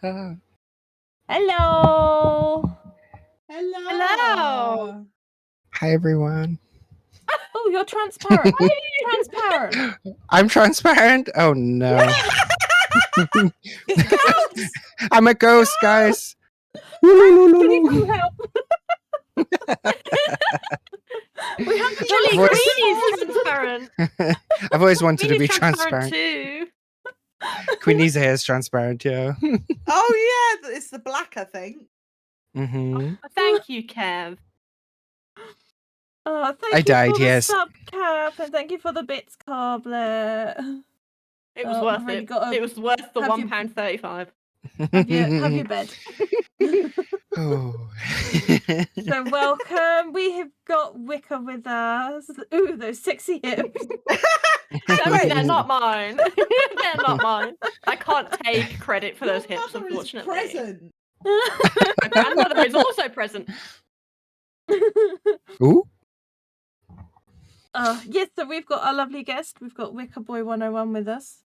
Ah. Hello. Hello. Hi, everyone. Oh, you're transparent. Why are you transparent? I'm transparent? Oh, no. It's ghosts. I'm a ghost, guys. Can you come help? We have Actually, Voice- Queenie's transparent. I've always wanted to be Queenie's transparent transparent. too. Queenie's hair is transparent, yeah. Oh yeah, it's the black, I think. Mm-hmm. Thank you, Kev. Oh, thank I you died, for the yes. sub cap and thank you for the bits, Coblett. It was Oh, worth I've really it. gotta It was worth the have you- £1.35. have your bed. Oh. So welcome. We have got Wicca with us. Ooh, those sexy hips. They're not mine. They're not mine. I can't take credit for those Your hips, mother is unfortunately. present. My grandmother is also present. Ooh. Yes, so we've got our lovely guest. We've got Wicca Boy 101 with us.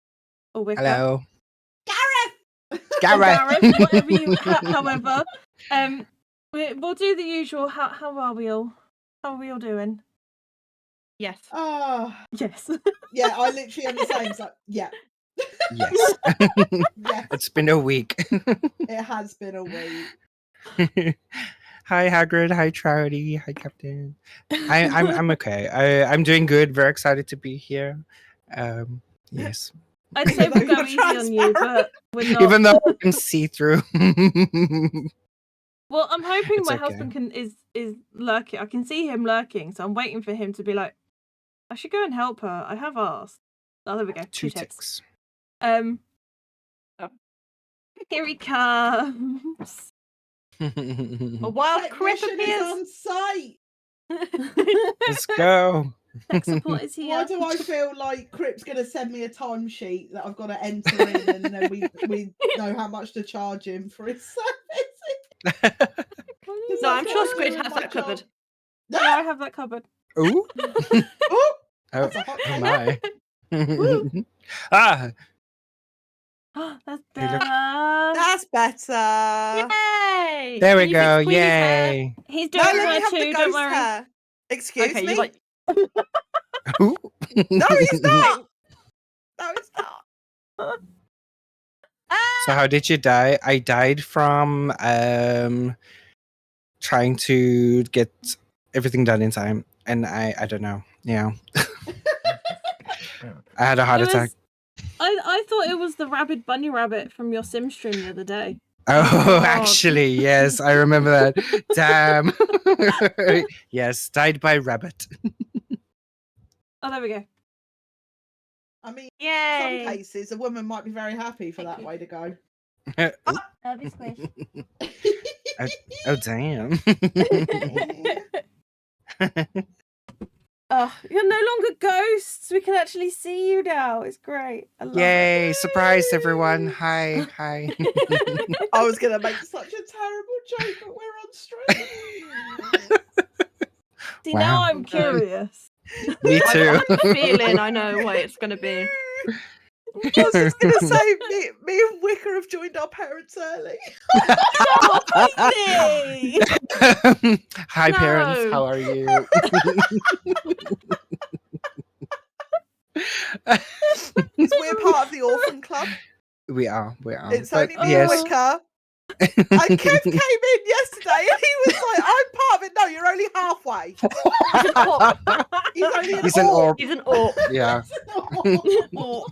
Or Wicca. Hello. Gareth. Or Gareth. Gareth, whatever you. However, we'll do the usual. How are we all? How are we all doing? Yes. Oh Yes. yeah, I literally am the same. So yeah, Yes. yes, It's been a week. it has been a week. Hi, Hagrid. Hi, Charity. Hi, Captain. I'm okay. I'm doing good. Very excited to be here. Yes. I'd say we'll Even go though easy you're on you, but we're not. Even though I can see through. Well, I'm hoping It's my okay. husband is lurking. I can see him lurking, so I'm waiting for him to be like, I should go and help her. I have asked. Oh, there we go. Two ticks. ticks. Oh. Here he comes. A wild crip Technician is appears. on site. Let's go. Tech support is here. Why do I feel like Crip's going to send me a timesheet that I've got to enter in, and then we know how much to charge him for his service? No, I'm sure Squid has that covered. Yeah, I have that covered. Ooh. Oh, Oh, that's a hot oh take. my. Ah, That's Hey, look. better. That's better. Yay! there we Can you fix go. Queenie's hair? Yay. He's No, doing let me her have too, the don't ghost worry. hair. Excuse Okay, me? you like. Ooh. No, he's not. No, he's not. So how did you die? I died from trying to get everything done in time, and I don't know. Yeah. I had a heart It was- attack. I thought it was the rabid bunny rabbit from your sim stream the other day. Oh, God. actually, yes, I remember that. Damn. Yes, died by rabbit. Oh, there we go. I mean, in Yay! some cases, a woman might be very happy for Thank that you. way to go. Love you, Squish. Oh, damn. Oh, you're no longer ghosts. We can actually see you now. It's great. I love Yay, surprise everyone. Hi, hi. I was going to make such a terrible joke, but we're on stream. it. See, now Wow. I'm curious. Me too. I have a feeling I know what it's going to be. I was just going to say, me and Wicker have joined our parents early. Hey! Hi, parents. No. How are you? Because we're part of the orphan club. We are. It's But only me yes. and Wicker. And Kev came in yesterday and he was like, I'm part of it. No, you're only halfway. He's an orc. He's only He's an orb. He's an orc. Yeah, Oh.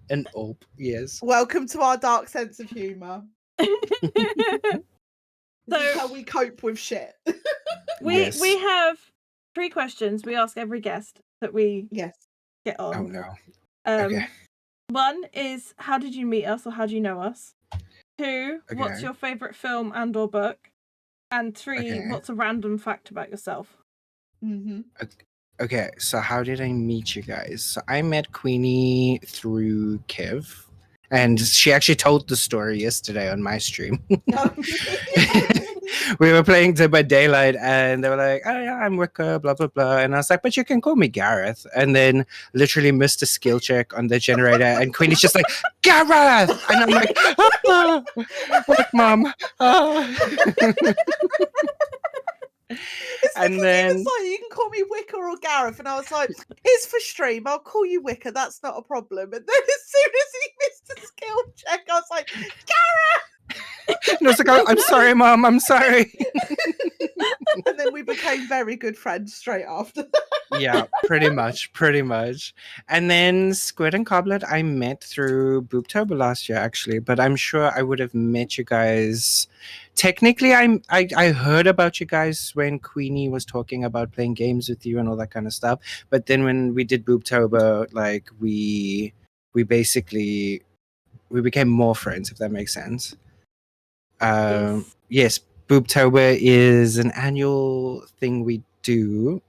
an orb. Yes. Welcome to our dark sense of humour. This is So- how we cope with shit. Yes. We have 3 questions we ask every guest that we Yes. get on. Oh no. Um, Okay. 1 is, how did you meet us or how do you know us? 2, what's Okay. your favourite film and or book? And 3, Okay. what's a random fact about yourself? Mm-hmm. Okay. So how did I meet you guys? So I met Queenie through Kev, and she actually told the story yesterday on my stream. We were playing Dead by Daylight, and they were like, "Oh yeah, I'm Wicker, blah blah blah," and I was like, "But you can call me Gareth." And then literally missed a skill check on the generator, and Queenie's just like, "Gareth," and I'm like, "Ah, what, Mom?" Ah. It's And because then- he was like, you can call me Wicker or Gareth. And I was like, it's for stream. I'll call you Wicker. That's not a problem. And then as soon as he missed a skill check, I was like, And I was like, "I'm sorry, Mom. I'm sorry." and then we became very good friends straight after. Yeah, pretty much. And then Squid and Coblett I met through Booptober last year, actually, but I'm sure I would have met you guys. Technically, I heard about you guys when Queenie was talking about playing games with you and all that kind of stuff. But then when we did Booptober, like we basically we became more friends, if that makes sense. Yes, Booptober is an annual thing we do.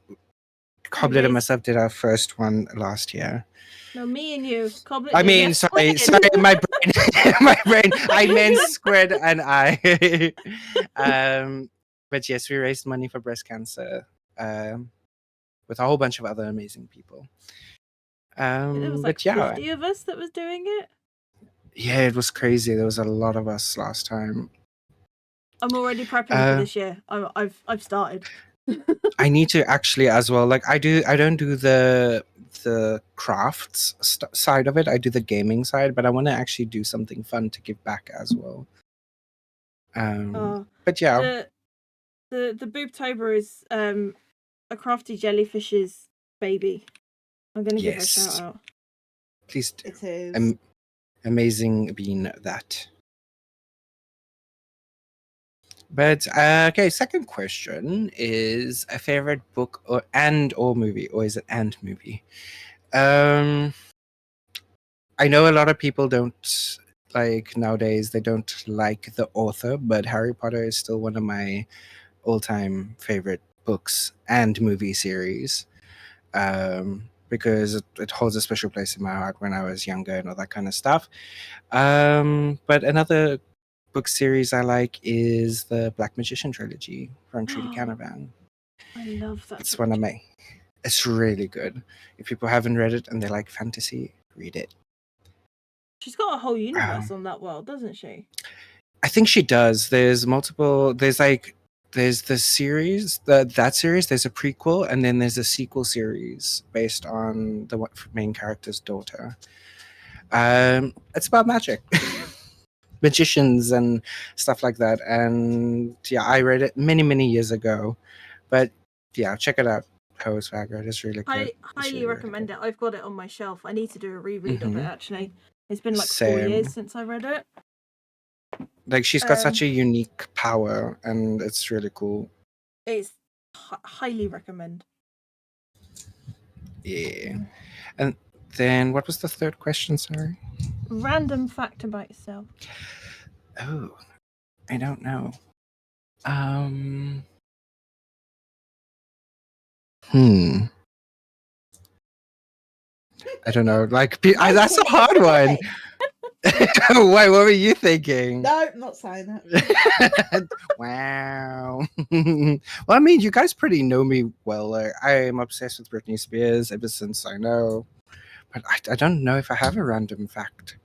Coblett and Yes. myself did our first one last year. No, me and you. Coblett I did mean, it. sorry, Squid. my brain, my brain. I meant Squid and I. But yes, we raised money for breast cancer with a whole bunch of other amazing people. There was like But yeah, 50 of us that was doing it. yeah, it was crazy. There was a lot of us last time. I'm already prepping for this year. I've started. I need to actually as well. Like I don't do the crafts side of it. I do the gaming side, but I want to actually do something fun to give back as well. But yeah, The Booptober is a crafty jellyfish's baby. I'm gonna give her a Yes. shout out. please do. It is. Amazing being that. But okay, second question is a favorite book or movie, or is it and movie? I know a lot of people don't like nowadays. They don't like the author, but Harry Potter is still one of my all-time favorite books and movie series. because it holds a special place in my heart when I was younger and all that kind of stuff. But another book series I like is the Black Magician trilogy from Trudy Canavan. I love that. It's one of my. It's really good. If people haven't read it and they like fantasy, read it. She's got a whole universe on that world, doesn't she? I think she does. There's multiple. There's the series, that series. There's a prequel, and then there's a sequel series based on the main character's daughter. It's about magic, magicians, and stuff like that. And yeah, I read it many years ago, but yeah, check it out. Hose Wagger. It's really good. I highly recommend it. I've got it on my shelf. I need to do a reread of it. Actually, it's been like 4 Same. years since I read it. Like she's got such a unique power, and it's really cool. It's highly recommend. Yeah. And then what was the third question? Sorry. Random fact about yourself. Oh, I don't know. I don't know. Like, that's a hard one. Why? What were you thinking? No, I'm not saying that. Wow. Well, I mean, you guys pretty know me well. I am obsessed with Britney Spears ever since I know. But I don't know if I have a random fact.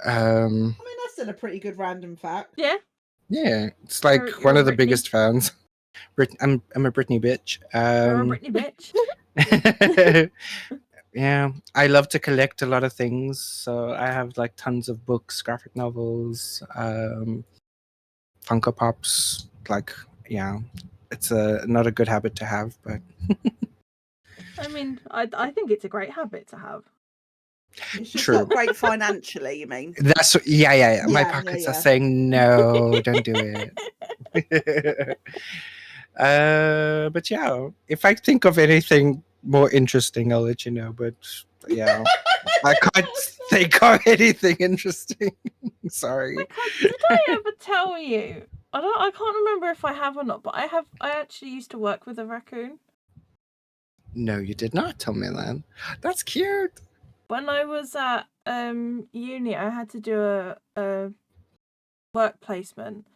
I mean, that's still a pretty good random fact. Yeah. Yeah, it's like You're one a of the Britney. biggest fans. I'm a Britney bitch. You're a Britney bitch. Yeah, I love to collect a lot of things. So I have like tons of books, graphic novels, Funko Pops. Like, yeah, it's not a good habit to have, but I mean, I think it's a great habit to have. It's just True. not great financially, you mean? that's yeah. My Yeah, pockets yeah. are saying no, don't do it. But yeah, if I think of anything more interesting, I'll let you know. But yeah, I can't think of anything interesting. Sorry. Oh my God, did I ever tell you? I can't remember if I have or not, but I actually used to work with a raccoon. No, you did not tell me that. That's cute. When I was at uni, I had to do a work placement,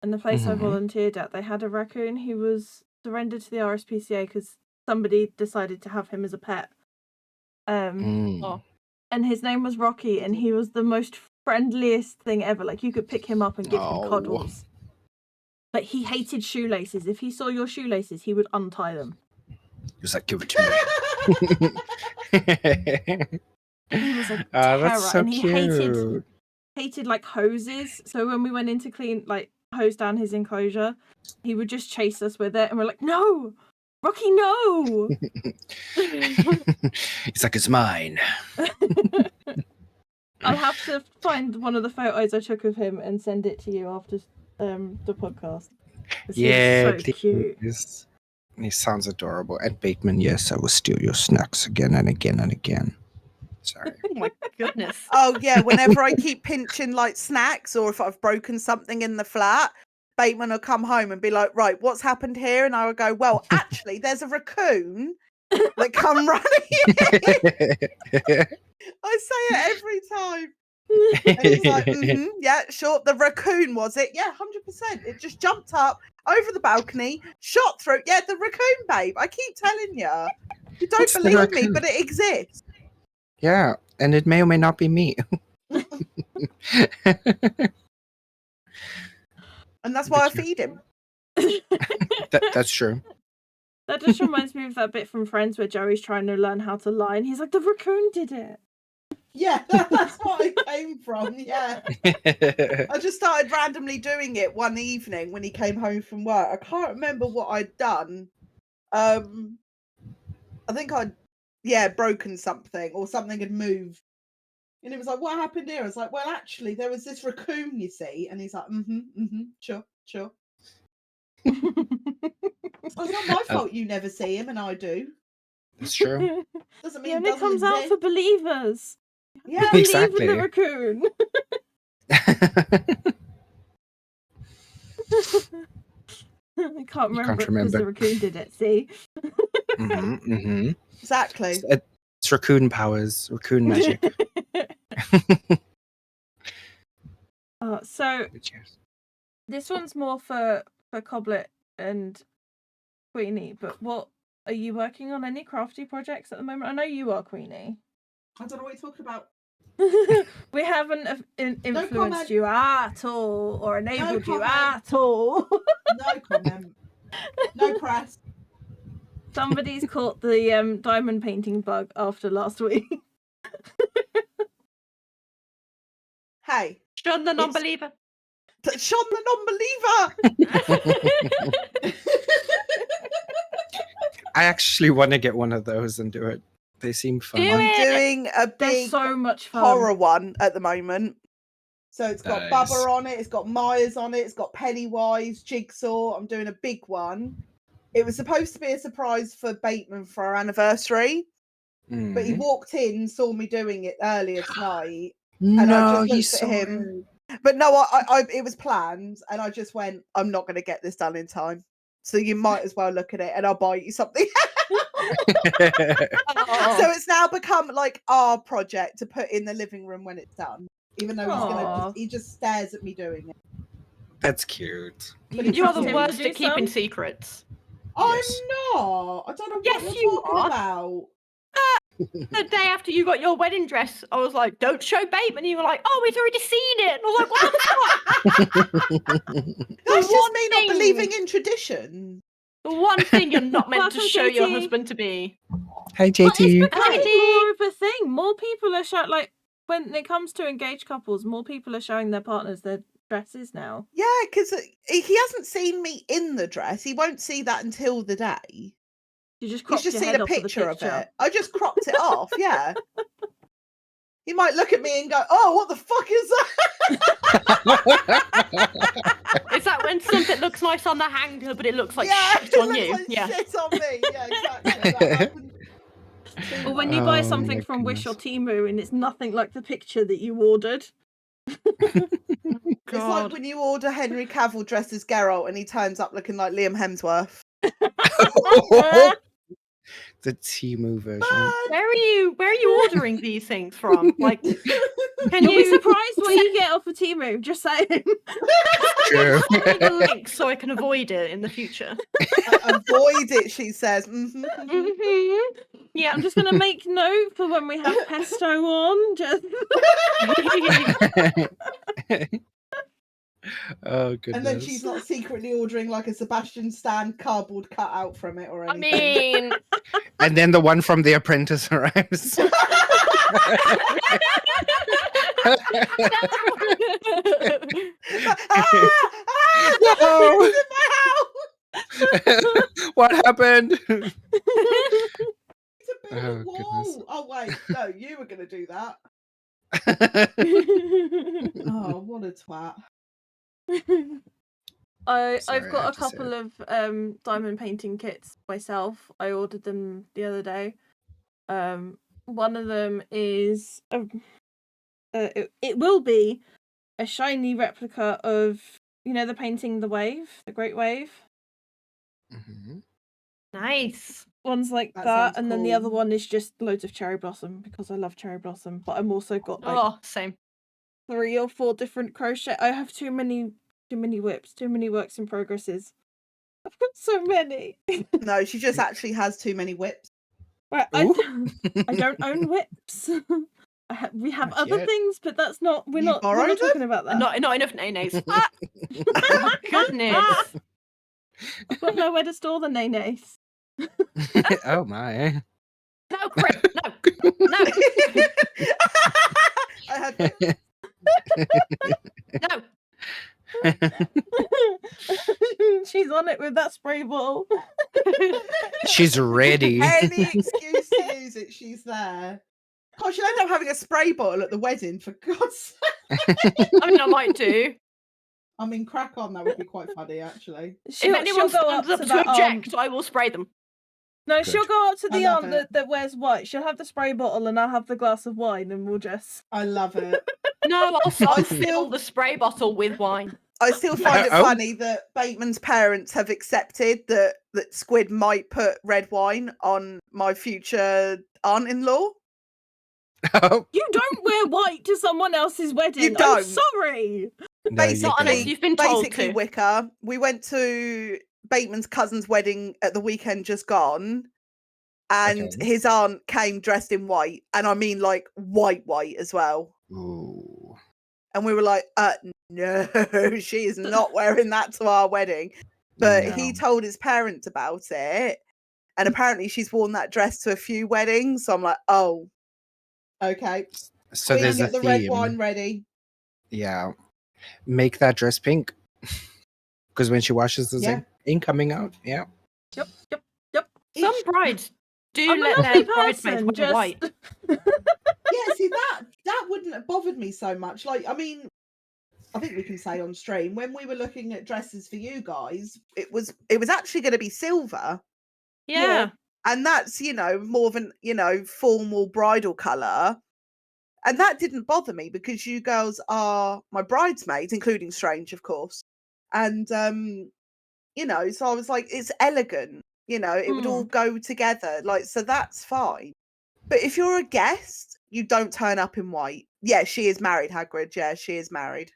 and the place I volunteered at, they had a raccoon who was surrendered to the RSPCA because somebody decided to have him as a pet. And his name was Rocky, and he was the most friendliest thing ever. Like, you could pick him up and give him cuddles. But he hated shoelaces. If he saw your shoelaces, he would untie them. He was like, give it to me. He was a terror, that's so and he cute. hated like hoses. So when we went in to clean, like, hose down his enclosure, he would just chase us with it, and we're like, no, Rocky, no. He's like, it's mine. I'll have to find one of the photos I took of him and send it to you after the podcast. Yeah, so cute. He sounds adorable. Ed Bateman, yes, I will steal your snacks again and again and again. Sorry. Oh my goodness. Oh yeah, whenever I keep pinching like snacks or if I've broken something in the flat, Bateman will come home and be like, right, what's happened here? And I will go, well, actually, there's a raccoon that come running in. I say it every time. And he's like, yeah, sure. The raccoon, was it? Yeah, 100%. It just jumped up over the balcony, shot through. Yeah, the raccoon, babe. I keep telling you. You don't What's the believe me, raccoon? but it exists. Yeah, and it may or may not be me. And that's why I feed him. That's true. That just reminds me of that bit from Friends where Joey's trying to learn how to lie, and he's like, the raccoon did it. Yeah, that's what I came from. Yeah. I just started randomly doing it one evening when he came home from work. I can't remember what I'd done. I think I'd broken something or something had moved. And it was like, what happened here? I was like, well, actually, there was this raccoon, you see. And he's like, sure. It's not my fault you never see him and I do. It's true. Doesn't mean Yeah, and it doesn't comes out exist. for believers. Yeah, Exactly. Believe in the raccoon. I can't remember because the raccoon did it, see? Exactly. It's raccoon powers, raccoon magic. So this one's more for Coblett and Queenie, but what are you working on? Any crafty projects at the moment? I know you are, Queenie. I don't know what you're talking about. We haven't influenced comment. you at all or enabled you comment. at all. No comment. No press. Somebody's caught the diamond painting bug after last week. Hey. Sean the non-believer. Sean the non-believer! I actually want to get one of those and do it. They seem fun. I'm doing a They're big so much fun. horror one at the moment. So it's got Nice. Bubba on it, it's got Myers on it, it's got Pennywise, Jigsaw. I'm doing a big one. It was supposed to be a surprise for Bateman for our anniversary, but he walked in, saw me doing it earlier tonight, and I just looked at him. But no, I it was planned, and I just went, I'm not going to get this done in time. So you might as well look at it, and I'll buy you something. So it's now become like our project to put in the living room when it's done. Even though he just stares at me doing it. That's cute. You are the worst at keeping secrets. I'm not. I don't know what you're talking about. The day after you got your wedding dress, I was like, don't show Bateman. You were like, oh, he's already seen it. And I was like, what the fuck? That's just me not believing in tradition. The one thing you're not meant to show your husband to be. Hi, JT. It's more of a thing. More people are showing, like, when it comes to engaged couples, more people are showing their partners their dresses now. Yeah, because he hasn't seen me in the dress. He won't see that until the day. You just He's just seen a picture of it. I just cropped it off, yeah. He might look at me and go, oh, what the fuck is that? Is that when something looks nice on the hanger, but it looks like shit on you? Like shit on me. Yeah, exactly. Or when you buy something from Wish or Temu and it's nothing like the picture that you ordered. It's like when you order Henry Cavill dressed as Geralt and he turns up looking like Liam Hemsworth. The Temu version. Where are you ordering these things from? Like, You'll be surprised what you get off of Temu. Just saying. True. Send me the link so I can avoid it in the future. Avoid it, she says. Yeah, I'm just gonna make note for when we have pesto on. Just. Oh goodness. And then she's not secretly ordering like a Sebastian Stan cardboard cutout from it or anything. I mean, and then the one from The Apprentice arrives. No! What happened? Oh, goodness. Oh wait, no, you were gonna do that. Oh, what a twat. I've got a couple of diamond painting kits myself. I ordered them the other day. One of them is it will be a shiny replica of, you know, the painting The Wave, the Great Wave. nice. One's like that, and then the other one is just loads of cherry blossom because I love cherry blossom. But I'm also got like Same. 3 or 4 different crochet. I have too many whips, too many works in progresses. I've got so many. No, she just actually has too many whips. Right, I don't own whips. We have Not other yet. things, but that's not. We're not talking about that. Not enough nays. Goodness. I've got nowhere to store the nays. Oh my. No, Chris, no. I had No. She's on it with that spray bottle. She's ready. any excuse to use it, she's there. God, she'll end up having a spray bottle at the wedding, for God's sake. I mean, I might do. I mean, crack on, that would be quite funny, actually. If anyone stands up to object, I will spray them. No, Good. she'll go up to the I love aunt that wears white. She'll have the spray bottle and I'll have the glass of wine and we'll just... I love it. No, I'll still- fill the spray bottle with wine. I still find it Oh. funny that Bateman's parents have accepted that Squid might put red wine on my future aunt-in-law. Oh, You don't wear white to someone else's wedding. You don't. I'm sorry. no, you Not unless don't. you've been told Basically, to. Wicker, we went to Bateman's cousin's wedding at the weekend just gone, and Okay. his aunt came dressed in white, and I mean like white as well. Ooh. And we were like, no, she is not wearing that to our wedding. But he No. told his parents about it, and apparently she's worn that dress to a few weddings. So I'm like, oh, okay. So Queen, there's a get the red theme. wine ready. Yeah. Make that dress pink. Because when she washes, there's Yeah. ink coming out. Yeah. Yep. Some brides do I'm a let lovely their bridesmaids person. wear Just white. Yeah, see that wouldn't have bothered me so much. Like, I mean, I think we can say on stream when we were looking at dresses for you guys, it was actually going to be silver, Yeah. and that's more of an formal bridal color, and that didn't bother me because you girls are my bridesmaids, including Strange, of course, and so I was like, it's elegant, it would all go together, like, so that's fine. But if you're a guest, you don't turn up in white. Yeah, she is married, Hagrid. Yeah, she is married.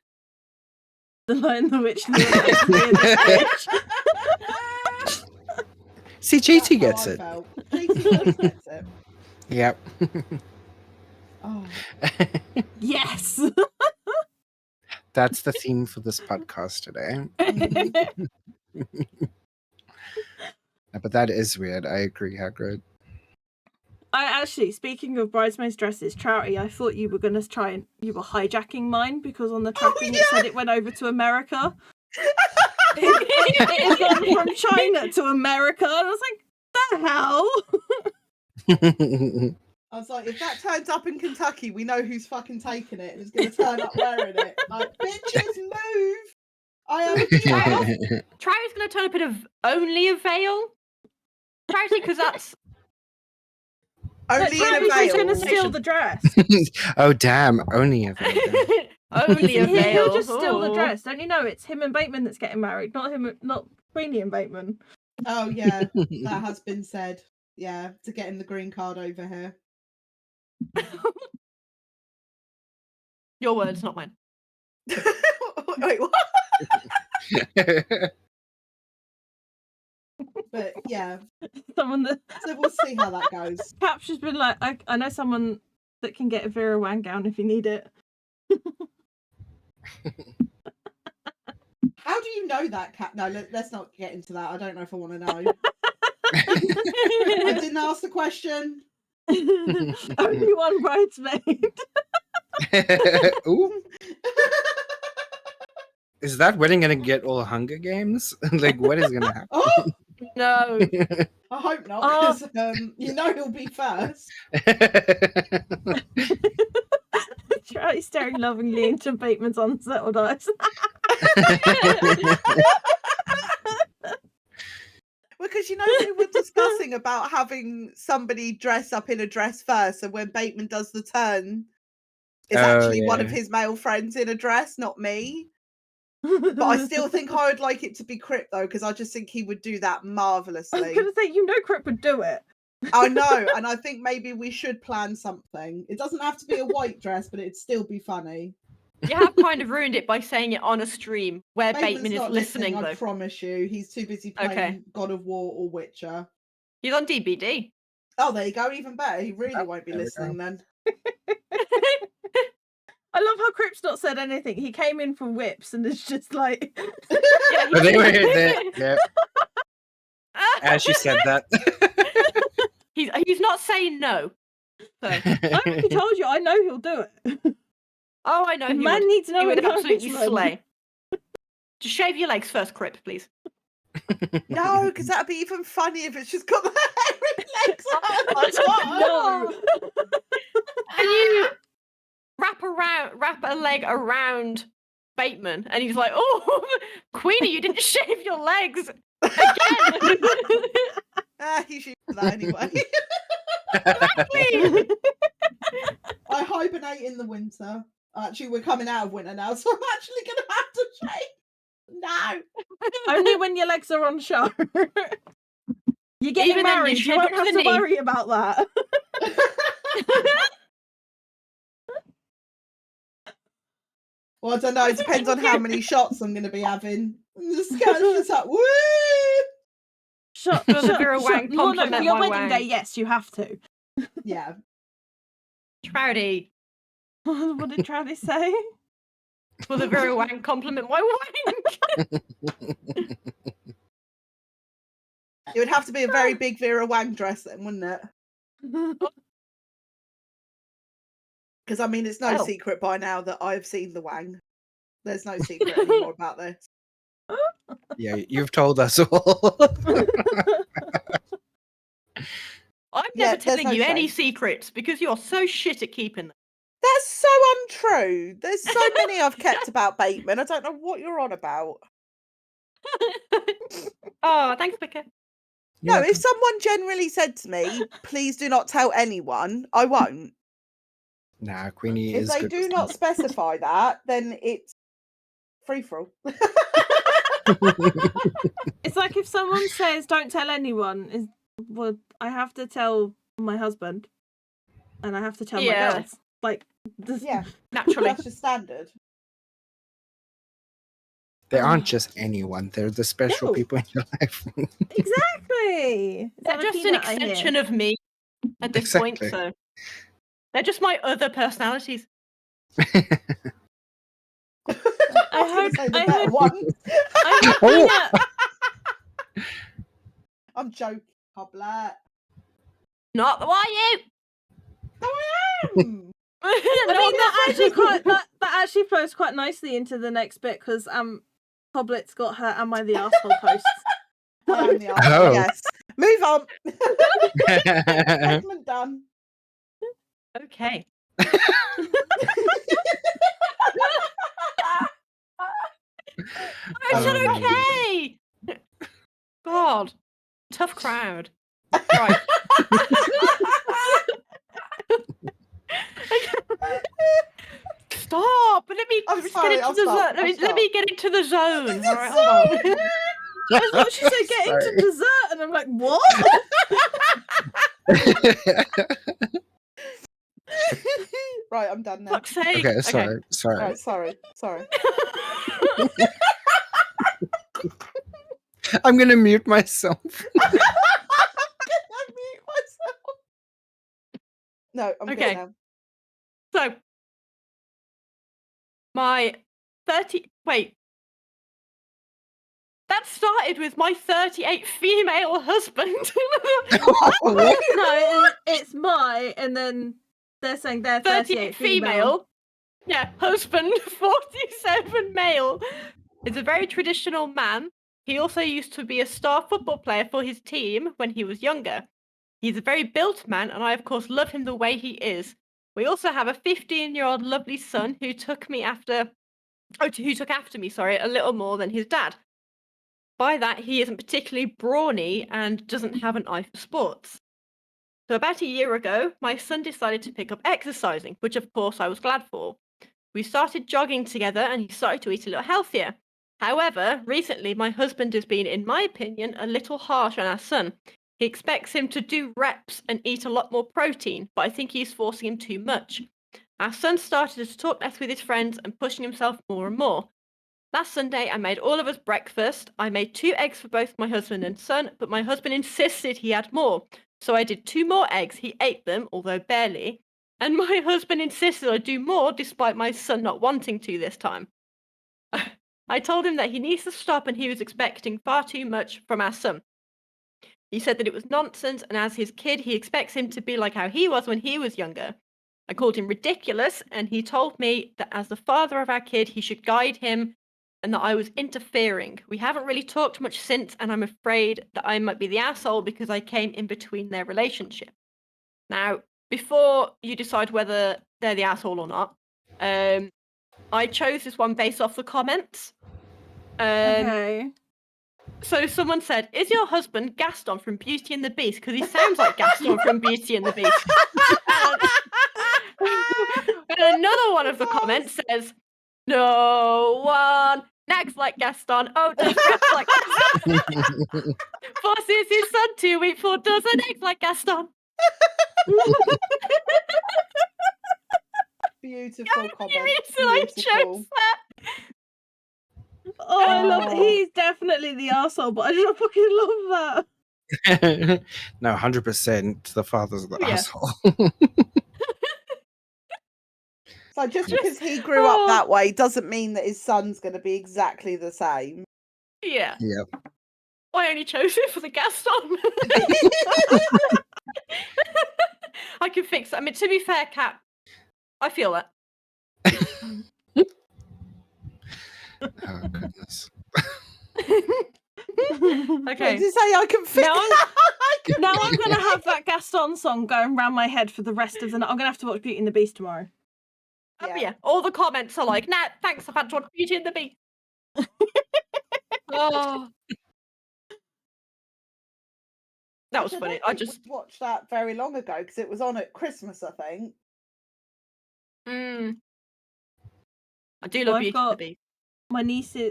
the Lion, the Witch, and the Witch. See, GT gets it. GT gets it. Yep. Oh. Yes. That's the theme for this podcast today. But that is weird. I agree, Hagrid. I actually, speaking of bridesmaids' dresses, Trouty, I thought you were going to you were hijacking mine because on the tracking it said it went over to America. it had gone from China to America. And I was like, the hell? I was like, if that turns up in Kentucky, we know who's fucking taking it and is going to turn up wearing it. Like, bitches, move! I am Trouty's going to turn up in only a veil. Trouty, because that's... only in a Trouty's going to veil. steal the dress. Oh, damn. Only a veil. only a veil. He'll just steal the Oh. dress. Don't you know? It's him and Bateman that's getting married, not Queenie and Bateman. Oh, yeah, that has been said. Yeah, to get him the green card over here. Your words, not mine. Wait, what? But yeah, Someone that so we'll see how that goes. Capture's been like, I know someone that can get a Vera Wang gown if you need it. How do you know that, Cap? No, let's not get into that. I don't know if I want to know. I didn't ask the question. Only one bridesmaid. Ooh. Is that wedding gonna get all Hunger Games? Like, what is gonna happen? Oh, No. I hope not, Oh. because he'll be first. Try staring lovingly into Bateman's unsettled eyes. Because we were discussing about having somebody dress up in a dress first, and when Bateman does the turn, it's actually one of yeah. his male friends in a dress, not me. But I still think I would like it to be Crip, though, because I just think he would do that I was marvellously. going to say, Crip would do it. I know, and I think maybe we should plan something. It doesn't have to be a white dress, but it'd still be funny. You have kind of ruined it by saying it on a stream where Bateman's Bateman is not listening, I though. promise you. He's too busy playing Okay. God of War or Witcher. He's on DBD. Oh, there you go, even better. He really won't be there we listening then. I love how Crip's not said anything. He came in for whips and it's just like... Yeah, But they were there. Yeah. As she said that. He's not saying no. So. I already told you, I know he'll do it. Oh, I know. The He man would, needs no he would absolutely encouragement. slay. Just shave your legs first, Crip, please. No, because that'd be even funny if it's just got the hairy legs out. Like, No. Can you wrap a leg around Bateman? And he's like, oh, Queenie, you didn't shave your legs again. He's used to that anyway. Exactly. I hibernate in the winter. Actually, we're coming out of winter now, so I'm actually going to have to shave. No. Only when your legs are on show. You're getting Even then, you married. You won't nip have the to knee. worry about that. Well, I don't know. It depends on how many shots I'm going to be having. And the scouts just like, woo! Shut, For the Vera Wang Well, no, for compliment your my wedding day, wang. yes, you have to. Yeah. What did Travis say? For the Vera Wang compliment my wang. It would have to be a very big Vera Wang dress then, wouldn't it? Because, I mean, it's no Well. secret by now that I've seen the Wang. There's no secret anymore about this. Yeah, you've told us all. I'm Yeah, never there's telling no you any shame. secrets because you're so shit at keeping them. That's so untrue. There's so many I've kept about Bateman. I don't know what you're on about. Oh, thanks, Becca. No, if someone generally said to me, please do not tell anyone, I won't. Nah, Queenie If is they good do with not that. specify that, then it's free for all. It's like if someone says, don't tell anyone, well, I have to tell my husband. And I have to tell my girls. Like, Yeah, Naturally. that's just standard. They aren't just anyone. They're the special No. people in your life. Exactly. They're just an extension of me at this point, Exactly. so they're just my other personalities. I hope I'm joking, Coblett. Not why you. No, I am. I mean, that actually flows quite nicely into the next bit because Coblett's got her "Am I the Arsehole" posts. I am the arsehole, Oh. yes. Move on. Segment done. Okay. I said okay. God, tough crowd. Right. Stop! Let me I'm just sorry, get I'll into the stop, zone. I'll Let me get into the zone. All right, hold on. I thought she said get into Sorry. dessert, and I'm like, what? Right, I'm done now. Fuck's sake. Okay, sorry. Right, sorry. I'm gonna mute myself. I'm gonna mute myself. No, I'm Okay. good now. So, my 30. Wait. That started with my 38 female husband. No, it's my, and then they're saying they're 38 female. Yeah, husband, 47 male. Is a very traditional man. He also used to be a star football player for his team when he was younger. He's a very built man, and I, of course, love him the way he is. We also have a 15-year-old lovely son who took after me, a little more than his dad. By that, he isn't particularly brawny and doesn't have an eye for sports. So about a year ago, my son decided to pick up exercising, which of course I was glad for. We started jogging together and he started to eat a little healthier. However, recently my husband has been, in my opinion, a little harsh on our son. He expects him to do reps and eat a lot more protein, but I think he's forcing him too much. Our son started to talk less with his friends and pushing himself more and more. Last Sunday, I made all of us breakfast. I made 2 eggs for both my husband and son, but my husband insisted he had more. So I did 2 more eggs. He ate them, although barely. And my husband insisted I do more, despite my son not wanting to this time. I told him that he needs to stop and he was expecting far too much from our son. He said that it was nonsense, and as his kid, he expects him to be like how he was when he was younger. I called him ridiculous, and he told me that as the father of our kid, he should guide him and that I was interfering. We haven't really talked much since, and I'm afraid that I might be the asshole because I came in between their relationship. Now, before you decide whether they're the asshole or not, I chose this one based off the comments. Okay. So someone said, is your husband Gaston from Beauty and the Beast? Because he sounds like Gaston from Beauty and the Beast. And another one of the comments says, no one nags like Gaston. Oh, does dress like Gaston. Forces his son to eat 4 dozen eggs like Gaston. Beautiful comment. I chose Beautiful. that. Oh, I love it. Oh. He's definitely the arsehole, but I just fucking love that. No, 100%. The father's the Yeah. asshole. So just because he grew up that way doesn't mean that his son's going to be exactly the same. Yeah. Yep. I only chose it for the Gaston. I can fix it. I mean, to be fair, Kat, I feel that. Oh, goodness. Okay. Did you say I can fix Now it? Now I'm going to have that Gaston song going round my head for the rest of the night. I'm going to have to watch Beauty and the Beast tomorrow. Yeah. All the comments are like, nah, thanks, I've had to watch Beauty and the Beast. Oh. That was funny. I just watched that very long ago because it was on at Christmas, I think. I do love Beauty and the Beast.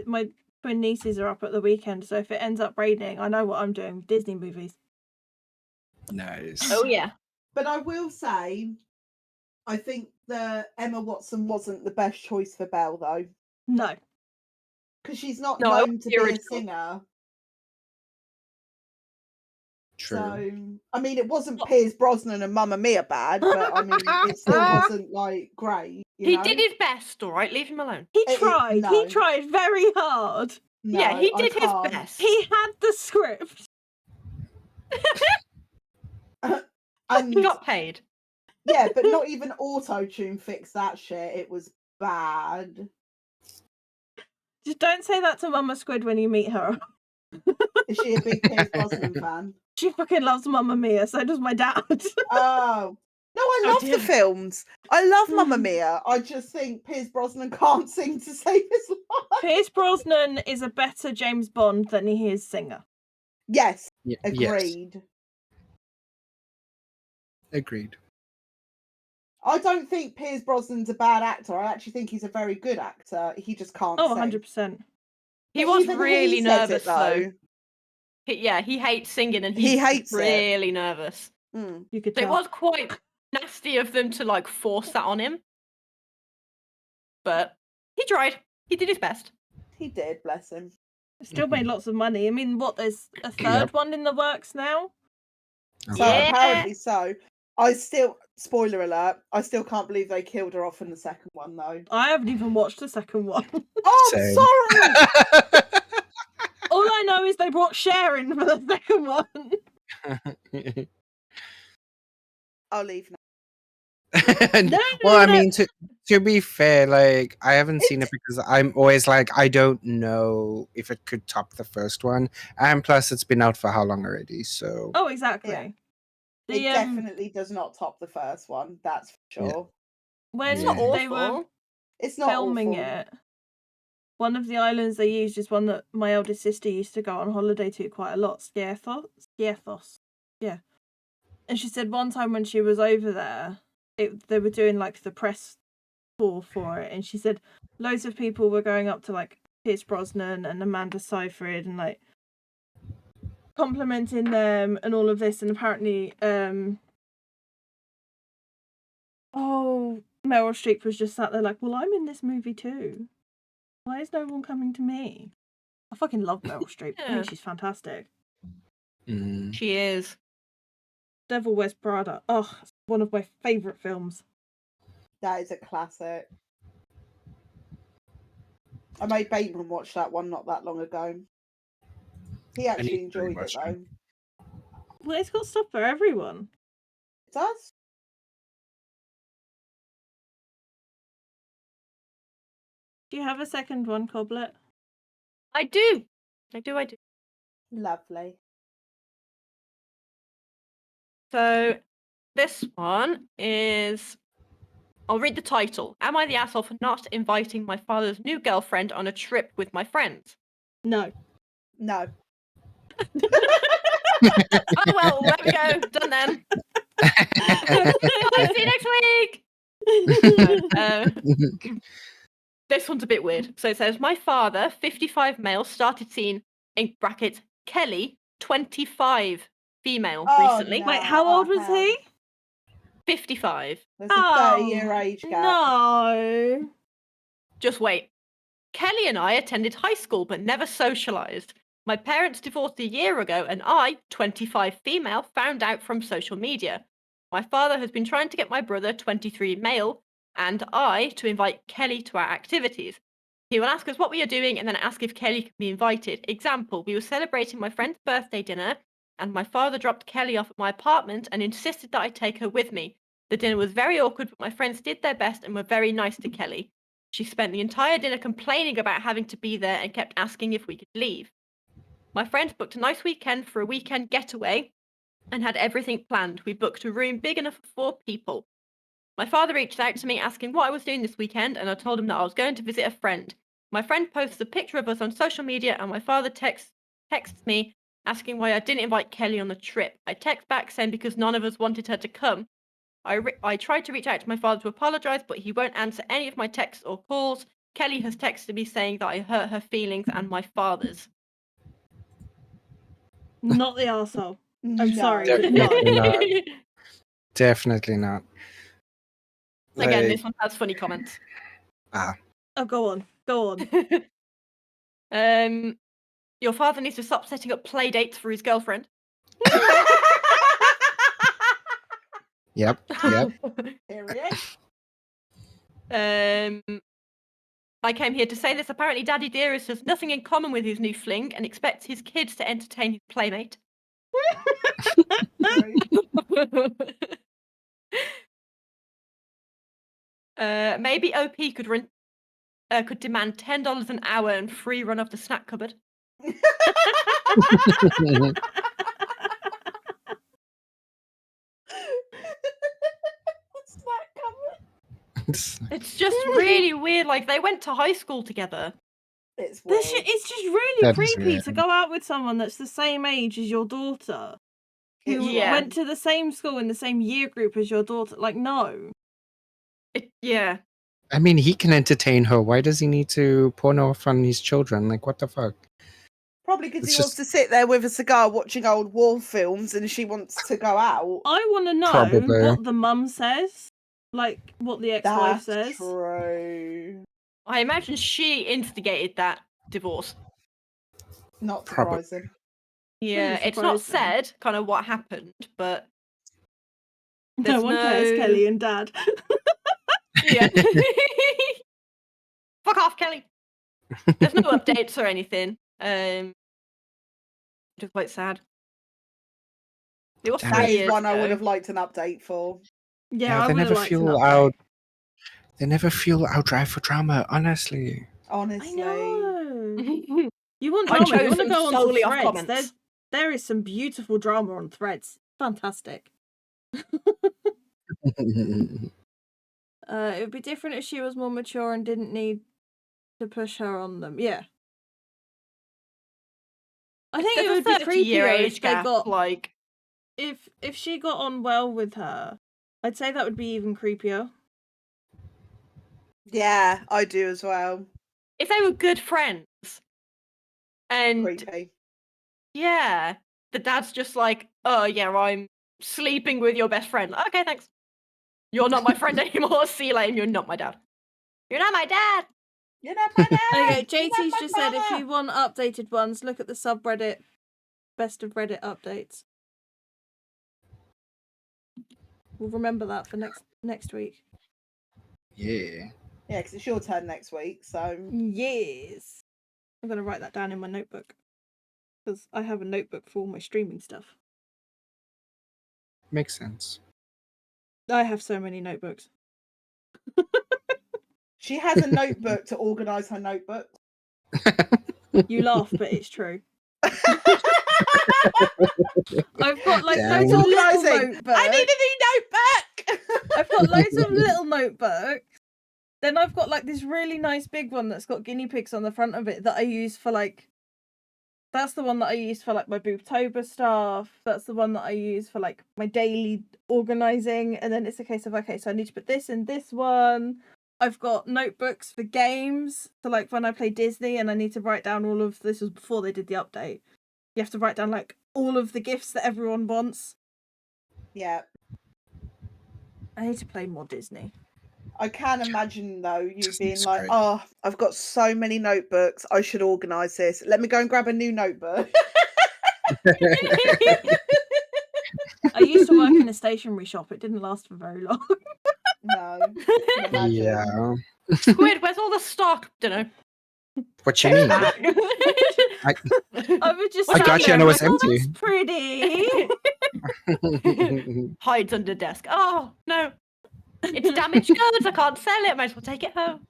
My twin nieces are up at the weekend, so if it ends up raining, I know what I'm doing. Disney movies. Nice. Oh yeah. But I will say, I think the Emma Watson wasn't the best choice for Belle, though. No. Because she's not No, known to be a original. singer. True. So, I mean, it wasn't Piers Brosnan and Mamma Mia bad, but I mean, it still wasn't, like, great. He did his best, all right? Leave him alone. He tried. no. He tried very hard. No, Yeah, he I did his can't. best. He had the script. And He got paid. yeah, but not even auto-tune fixed that shit. It was bad. Just don't say that to Mama Squid when you meet her. Is she a big Piers Brosnan fan? She fucking loves Mamma Mia, so does my dad. Oh. No, I love the films. I love Mamma Mia. I just think Piers Brosnan can't sing to save his life. Pierce Brosnan is a better James Bond than he is singer. Yes, Yes. agreed. Agreed. I don't think Piers Brosnan's a bad actor. I actually think he's a very good actor. He just can't Oh, sing. 100%. He But was even really he says nervous it, though. He hates singing and He he's hates it. really nervous. Mm. You could So it tell. was quite nasty of them to like force that on him. But he tried. He did his best. He did, bless him. Still made lots of money. I mean, there's a third one in the works now? So Yeah. apparently so. I still, spoiler alert, I still can't believe they killed her off in the second one though. I haven't even watched the second one. Oh, Same. sorry! All I know is they brought Cher in for the second one. I'll leave now. Well, I no. mean, to be fair, like I haven't seen it because I'm always like I don't know if it could top the first one, and plus it's been out for how long already? So Oh, exactly. Yeah. The, It definitely does not top the first one, that's for sure. when It's not they were awful. It's not filming awful. it, one of the islands they used is one that my eldest sister used to go on holiday to quite a lot. Skiathos. Yeah. And she said one time when she was over there, they were doing like the press tour for it, and she said loads of people were going up to like Pierce Brosnan and Amanda Seyfried and like complimenting them and all of this, and apparently Meryl Streep was just sat there like, well, I'm in this movie too. Why is no one coming to me? I fucking love Meryl Streep. I Yeah. think she's fantastic. She is. Devil Wears Prada. Oh, it's one of my favourite films. That is a classic. I made Bateman watch that one not that long ago. He actually need to enjoyed it rewatch though. it. Well, it's got stuff for everyone. It does? Do you have a second one, Coblett? I do. I do. Lovely. So this one is. I'll read the title. Am I the asshole for not inviting my father's new girlfriend on a trip with my friends? No. No. Oh well, there we go. Done then. Bye, see you next week. This one's a bit weird. So it says, my father, 55 male, started seeing, in brackets, Kelly, 25 female recently. No, Wait, how old was he? 55. There's a 30-year age gap. No. Just wait. Kelly and I attended high school but never socialised. My parents divorced a year ago and I, 25 female, found out from social media. My father has been trying to get my brother, 23 male, and I to invite Kelly to our activities. He will ask us what we are doing and then ask if Kelly can be invited. Example, we were celebrating my friend's birthday dinner and my father dropped Kelly off at my apartment and insisted that I take her with me. The dinner was very awkward, but my friends did their best and were very nice to Kelly. She spent the entire dinner complaining about having to be there and kept asking if we could leave. My friends booked a nice weekend for a weekend getaway and had everything planned. We booked a room big enough for 4 people. My father reached out to me asking what I was doing this weekend, and I told him that I was going to visit a friend. My friend posts a picture of us on social media, and my father texts me asking why I didn't invite Kelly on the trip. I text back saying because none of us wanted her to come. I tried to reach out to my father to apologise, but he won't answer any of my texts or calls. Kelly has texted me saying that I hurt her feelings and my father's. Not the arsehole. I'm sorry, but Definitely no. not. Definitely not. Again, Like, this one has funny comments. Oh, go on. Go on. Your father needs to stop setting up play dates for his girlfriend. Yep. Period. I came here to say this. Apparently, Daddy Dearest has nothing in common with his new fling and expects his kids to entertain his playmate. Maybe OP could demand $10 an hour and free run of the snack cupboard. It's just really weird. Like, they went to high school together. It's weird. It's just really That is creepy weird. to go out with someone that's the same age as your daughter, who Yeah. went to the same school in the same year group as your daughter. Like, no. Yeah. I mean, he can entertain her. Why does he need to porno from his children? Like, what the fuck? Probably because It's he wants to sit there with a cigar watching old war films and she wants to go out. I want to know Probably. what the mum says, like what the ex-wife That's says. true. I imagine she instigated that divorce. Not Probably. surprising. Yeah, Really it's not surprising. said kind of what happened, but No there's one cares, Kelly and Dad. Yeah. Fuck off, Kelly. There's no updates or anything. Just quite sad. It was Damn 3 That years is one I ago. would have liked an update for. Yeah, I they would have never liked an feel update. out. They never feel our drive for drama. Honestly. Honestly. I know. You want I drama? You chose want to them go on solely to off Threads? comments. There is some beautiful drama on Threads. Fantastic. It would be different if she was more mature and didn't need to push her on them. Yeah. I think it would be 30-year creepier age if they gap, got like if she got on well with her. I'd say that would be even creepier. Yeah, I do as well. if they were good friends. And Creepy. yeah, the dad's just like, oh yeah, I'm sleeping with your best friend. Okay, thanks. You're not my friend anymore. See you later. You're not my dad. You're not my dad. You're not my dad. Okay, You're not JT's my just said if brother. you want updated ones, look at the subreddit best of Reddit updates. We'll remember that for next week. Yeah. Yeah, because it's your turn next week, so. Yes. I'm gonna write that down in my notebook. Because I have a notebook for all my streaming stuff. Makes sense. I have so many notebooks. She has a notebook to organise her notebook. You laugh, but it's true. I've got like Damn. loads of little Organising. notebooks. I need a new notebook. I've got loads of little notebooks. Then I've got like this really nice big one that's got guinea pigs on the front of it that I use for like. That's the one that I use for like my Boobtober stuff. That's the one that I use for like my daily organising. And then it's a case of, okay, so I need to put this in this one. I've got notebooks for games. So like when I play Disney and I need to write down all of this was before they did the update. You have to write down like all of the gifts that everyone wants. Yeah. I need to play more Disney. I can imagine though you Disney's being like, great. oh, I've got so many notebooks. I should organise this. Let me go and grab a new notebook. I used to work in a stationery shop. It didn't last for very long. No. Can imagine. Yeah. Squid, where's all the stock? Dunno. What you mean? I would just I got you and it was empty. That's pretty. Hides under desk. Oh no, it's damaged goods. I can't sell it. Might as well take it home.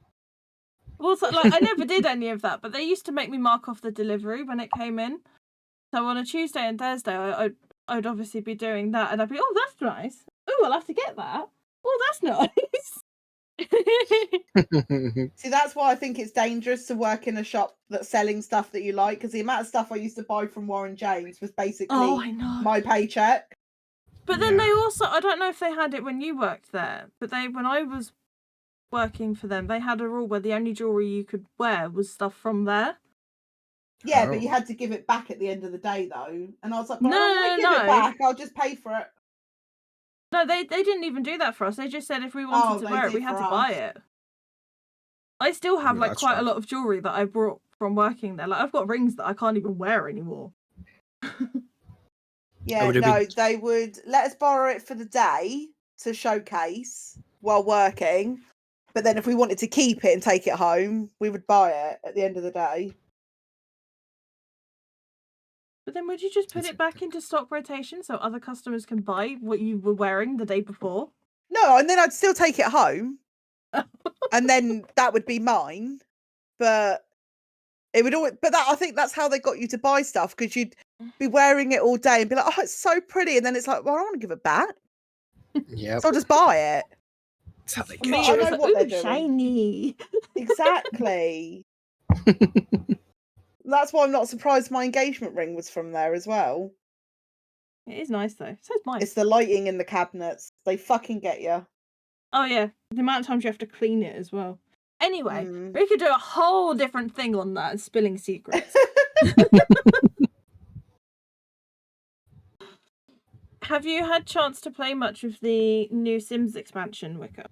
Also, like I never did any of that, but they used to make me mark off the delivery when it came in. So on a Tuesday and Thursday, I'd obviously be doing that, and I'd be, oh, that's nice. Oh, I'll have to get that. Oh, that's nice. See, that's why I think it's dangerous to work in a shop that's selling stuff that you like, because the amount of stuff I used to buy from Warren James was basically I know. my paycheck. But then Yeah. they also, I don't know if they had it when you worked there, but when I was working for them, they had a rule where the only jewellery you could wear was stuff from there. Yeah, Oh. but you had to give it back at the end of the day, though. And I was like, well, No, I don't want to no, give it no. back. I'll just pay for it. No, they didn't even do that for us. They just said if we wanted to they wear it, did we had for to buy us. it. I still have Yeah, like that's quite a right. lot of jewellery that I brought from working there. Like I've got rings that I can't even wear anymore. Yeah, would it no, be- they would let us borrow it for the day to showcase while working. But then if we wanted to keep it and take it home, we would buy it at the end of the day. But then would you just put That's it back into stock rotation so other customers can buy what you were wearing the day before? No, and then I'd still take it home. And then that would be mine. But it would always, but that I think that's how they got you to buy stuff, because you'd be wearing it all day and be like, oh, it's so pretty. And then it's like, well, I don't want to give it back. Yep. So I'll just buy it. That's how they For get me, I it was know like, what they're ooh, doing. shiny. Exactly. That's why I'm not surprised my engagement ring was from there as well. It is nice though. So is mine. It's the lighting in the cabinets. They fucking get you. Oh yeah, the amount of times you have to clean it as well. Anyway, Mm. we could do a whole different thing on that, spilling secrets. Have you had chance to play much of the new Sims expansion, Wicker?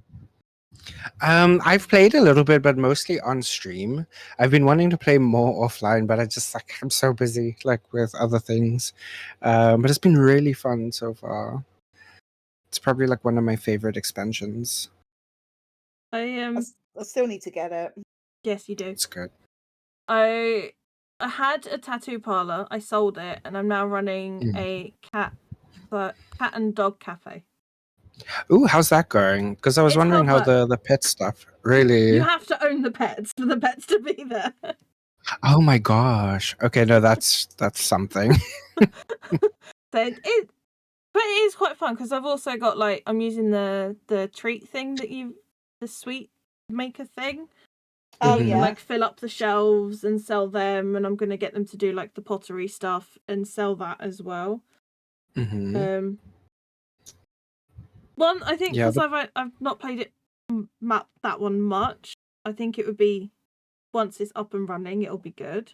I've played a little bit, but mostly on stream. I've been wanting to play more offline, but I'm so busy like with other things. But it's been really fun so far. It's probably like one of my favorite expansions. I I still need to get it. yes, you do. It's good. I had a tattoo parlor. I sold it, and I'm now running a cat and dog cafe. Ooh, how's that going? Because I was It's wondering how hard the pet stuff really. You have to own the pets for the pets to be there. Oh my gosh. Okay, no, that's something. But it is quite fun because I've also got like I'm using the treat thing the sweet maker thing. Oh, You can yeah. like fill up the shelves and sell them, and I'm gonna get them to do like the pottery stuff and sell that as well. Mhm. One, I think Yeah, because I've not played it that one much. I think it would be once it's up and running, it'll be good.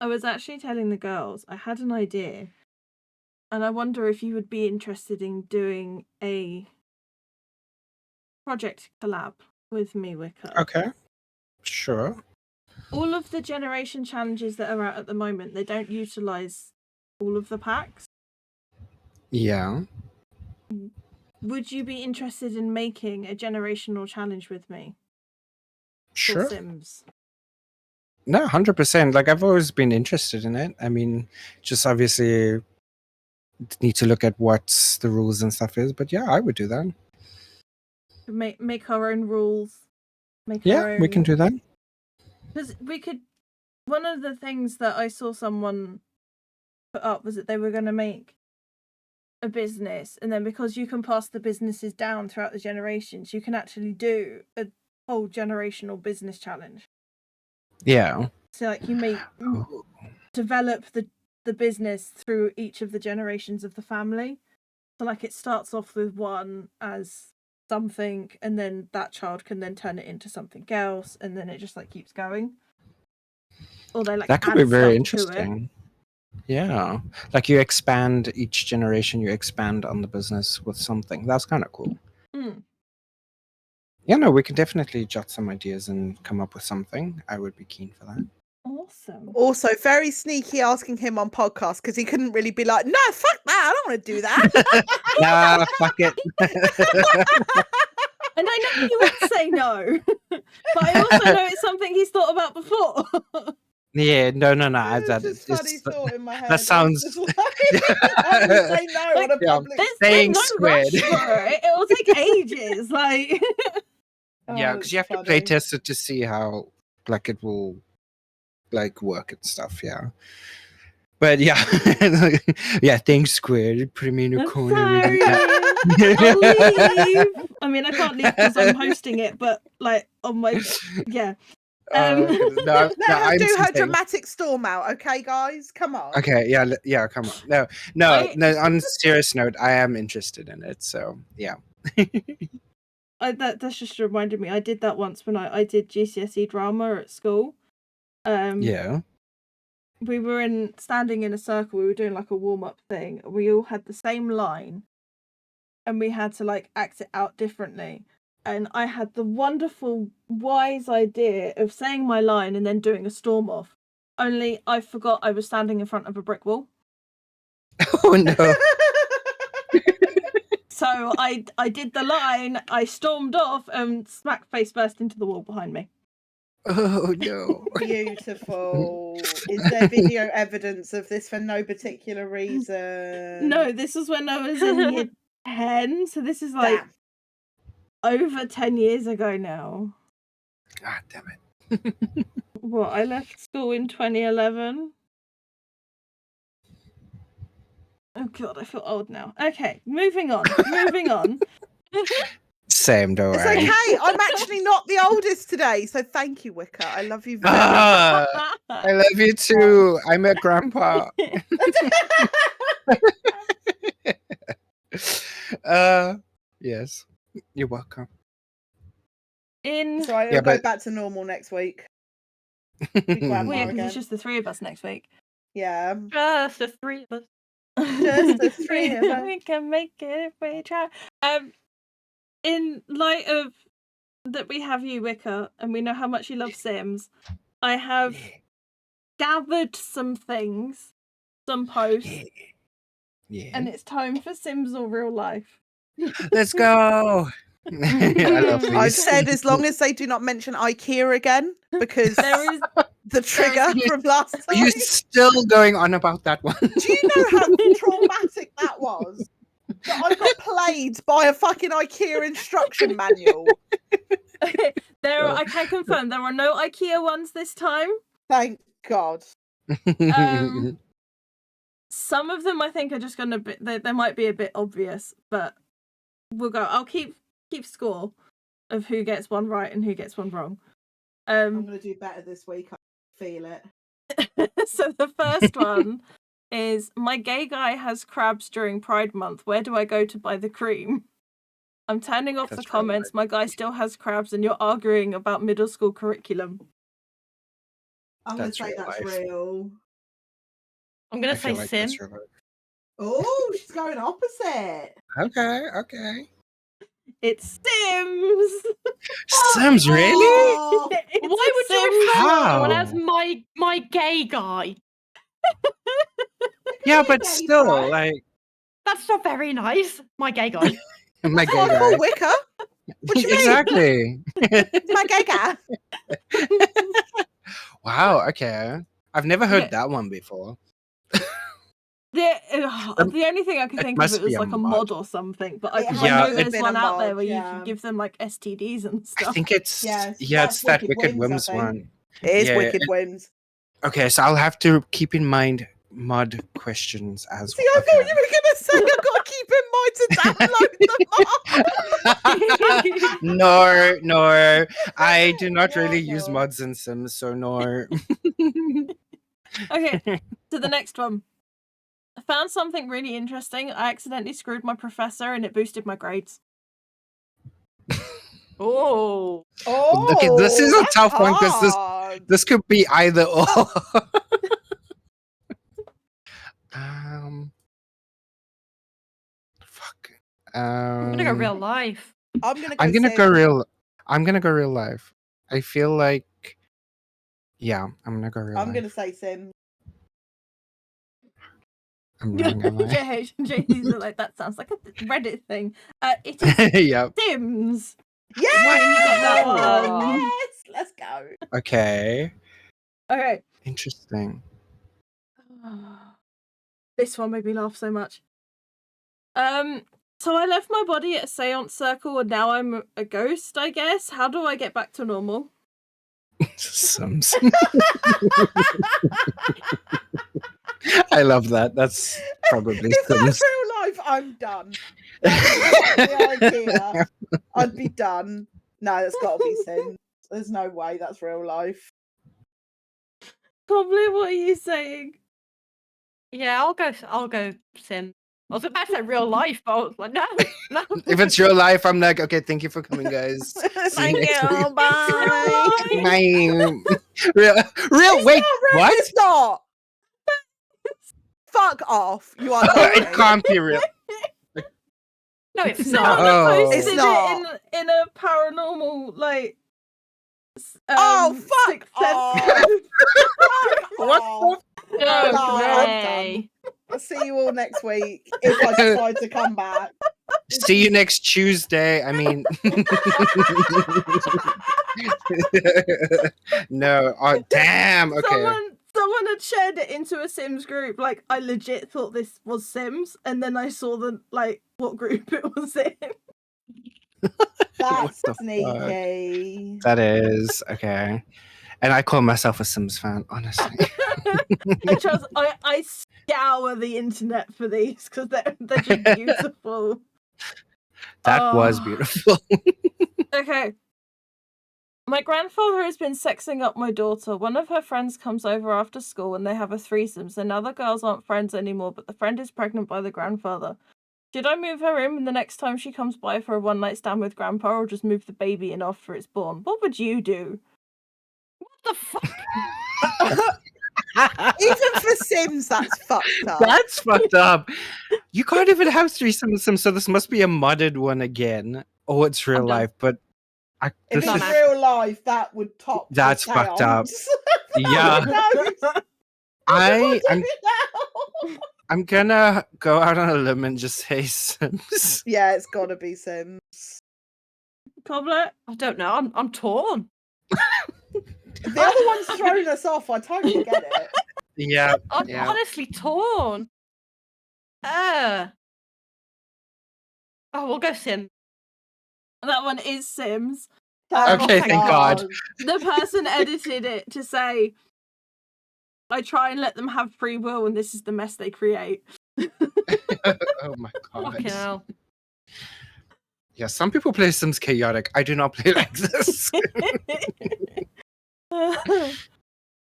I was actually telling the girls I had an idea, and I wonder if you would be interested in doing a project collab with me, Wicker. Okay. Sure. All of the generation challenges that are out at the moment, they don't utilize all of the packs. Yeah. Would you be interested in making a generational challenge with me for Sure. Sims? No, 100%. Like I've always been interested in it. I mean, just obviously need to look at what the rules and stuff is. But yeah, I would do that. Make our own rules. Make Yeah, our own... we can do that. Because we could. One of the things that I saw someone put up was that they were going to make a business, and then because you can pass the businesses down throughout the generations, you can actually do a whole generational business challenge. Yeah. So like you may develop the business through each of the generations of the family. So like it starts off with one as something, and then that child can then turn it into something else, and then it just like keeps going. Or they like That could add be very stuff to it. interesting. Yeah. Like you expand each generation, you expand on the business with something. That's kind of cool. Mm. Yeah, no, we can definitely jot some ideas and come up with something. I would be keen for that. Awesome. Also, very sneaky asking him on podcast because he couldn't really be like, no, fuck that. I don't want to do that. Nah, fuck it. And I know he would say no, but I also know it's something he's thought about before. Yeah, no. It's That just is funny thought in my head. that sounds. It's just like, I would say no Like, on a yeah, public. There's Saying no Squid. rush for it. It will take ages. Like, Yeah, Oh, because you have it's to play funny. test it to see how like it will like work and stuff. Yeah, but yeah, yeah. Thanks, Squid. Put me in a I'm corner. sorry. I'll leave. I mean, I can't leave because I'm hosting it, but like on my Let No, her I'm do her saying- dramatic storm out, okay, guys? Come on. Okay, yeah. Come on. No. I- On a serious note, I am interested in it. So yeah. that's just reminded me. I did that once when I did GCSE drama at school. Yeah. We were standing in a circle. We were doing like a warm up thing. We all had the same line, and we had to like act it out differently. And I had the wonderful, wise idea of saying my line and then doing a storm off. Only I forgot I was standing in front of a brick wall. Oh no. So I did the line, I stormed off, and smack face burst into the wall behind me. Oh no. Beautiful. Is there video evidence of this for no particular reason? No, this was when I was in year 10, so this is like Damn. over 10 years ago now. God damn it. What, I left school in 2011? Oh god, I feel old now. Okay, moving on. Same, don't It's worry. okay. I'm actually not the oldest today, so thank you, Wicker. I love you very much. Ah, I love you too. I met Grandpa. Yes. You're welcome. In So I'll Yeah, go but- back to normal next week. Grandma well, yeah, because again. it's just the three of us next week. Yeah. Just the three of us. Just the three of us. We can make it if we try. In light of that we have you, Wicker, and we know how much you love Sims, I have gathered some things, some posts, Yeah. and it's time for Sims or real life. Let's go. I love these. I've said as long as they do not mention IKEA again, because There is the trigger from last Are you time. still going on about that one? Do you know how traumatic that was? That I got played by a fucking IKEA instruction manual. I can confirm there are no IKEA ones this time. Thank God. Some of them I think are just gonna be they might be a bit obvious, but we'll go. I'll keep score of who gets one right and who gets one wrong. I'm gonna do better this week. I feel it. So the first one is my gay guy has crabs during Pride Month. Where do I go to buy the cream? I'm turning off That's the comments. My guy still has crabs, and you're arguing about middle school curriculum. I'm gonna That's say real that's life. real. I'm gonna I feel say like Sim. that's your life. Oh, she's going opposite. Okay. It's Sims. Sims, really? Oh, It's Why a would you Sims. refer to How? someone as my gay guy? Yeah, but gay, still, right? like That's not very nice. My gay guy. my that's gay what I call guy. Wicker. What do you mean? Exactly. It's my gay guy. Wow. Okay. I've never heard Yeah. that one before. The only thing I could It think of must it was be a like a mod or something, but I, It 'cause has I know to there's been one a out there mod, where you yeah. can give them like STDs and I stuff. think it's Yes, it's that's that Wicked Wicked Whims, I Whims think. one. It is Yeah, Wicked Whims. Okay, so I'll have to keep in mind mod questions as See, I well. thought you were gonna say I've got to keep in mind to download them all. No, I do not No, really use no. mods in Sims, so no. Okay, to the next one. I found something really interesting. I accidentally screwed my professor and it boosted my grades. Oh. Oh, Okay, this is a that's tough one because hard. this could be either or. Fuck. I'm gonna go real life. I'm gonna go. I'm gonna go Sim. real. I'm gonna go real life. I feel like, yeah, I'm gonna go real I'm life. gonna say Sim. I'm not gonna lie. JD's like, that sounds like a Reddit thing. It is Yep. Sims. Yes, You got that one. yes, let's go. Okay. Okay. Interesting. This one made me laugh so much. So I left my body at a seance circle and now I'm a ghost, I guess. How do I get back to normal? Sims. I love that. That's probably If Sims. that's real life, I'm done. The idea, I'd be done. No, that's got to be Sims. There's no way that's real life. Coblett, what are you saying? Yeah, I'll go Sim. I was about to say real life, but I was like, no. If it's real life, I'm like, okay, thank you for coming, guys. See Thank next you. week. Bye. Bye. Real. Wait, what? It's not. Fuck off. You are It lying. can't be real. No, it's Someone not. Oh. posted It's not. it in a paranormal, like, Oh, fuck Sixth Sense off. group. What Off. No I'm done. way. I'll see you all next week if I decide to come back. See you next Tuesday. I mean, no. Oh, damn. Okay. Someone had shared it into a Sims group. Like, I legit thought this was Sims, and then I saw what group it was in. That's the fuck? sneaky. That is okay. And I call myself a Sims fan, honestly. I scour the internet for these because they're just beautiful. That was Oh. beautiful. Okay. My grandfather has been sexing up my daughter. One of her friends comes over after school and they have a threesome, so now the girls aren't friends anymore, but the friend is pregnant by the grandfather. Should I move her in the next time she comes by for a one-night stand with grandpa, or just move the baby in after it's born? What would you do? What the fuck? Even for Sims, that's fucked up. That's fucked up. You can't even have threesome Sims, so this must be a modded one again. Or it's real I'm done. life, but If this it's is not real life, that would top. the That's fucked up. seance. yeah. I'm I'm gonna go out on a limb and just say Sims. Yeah, it's gotta be Sims. Coblett? I don't know. I'm torn. The other one's thrown us off. I totally get it. Yeah. I'm Yeah. honestly torn. Oh, we'll go Sim. That one is Sims. Okay, thank God. The person edited it to say, I try and let them have free will, and this is the mess they create. Oh my Fucking god. hell. Yeah, some people play Sims chaotic. I do not play like this.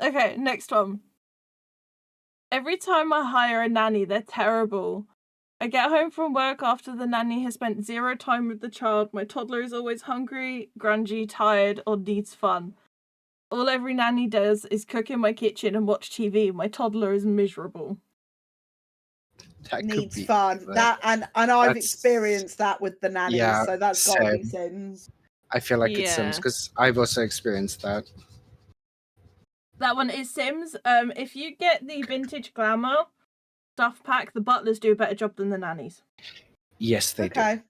Okay, next one. Every time I hire a nanny, they're terrible. I get home from work after the nanny has spent 0 time with the child. My toddler is always hungry, grungy, tired, or needs fun. All every nanny does is cook in my kitchen and watch TV. My toddler is miserable. That could Needs be fun. that. And I've That's- experienced that with the nannies, Yeah, so that's gotta be same. Sims. I feel like it's Sims Yeah. because I've also experienced that. That one is Sims. If you get the vintage glamour stuff pack, the butlers do a better job than the nannies. Yes, they Okay.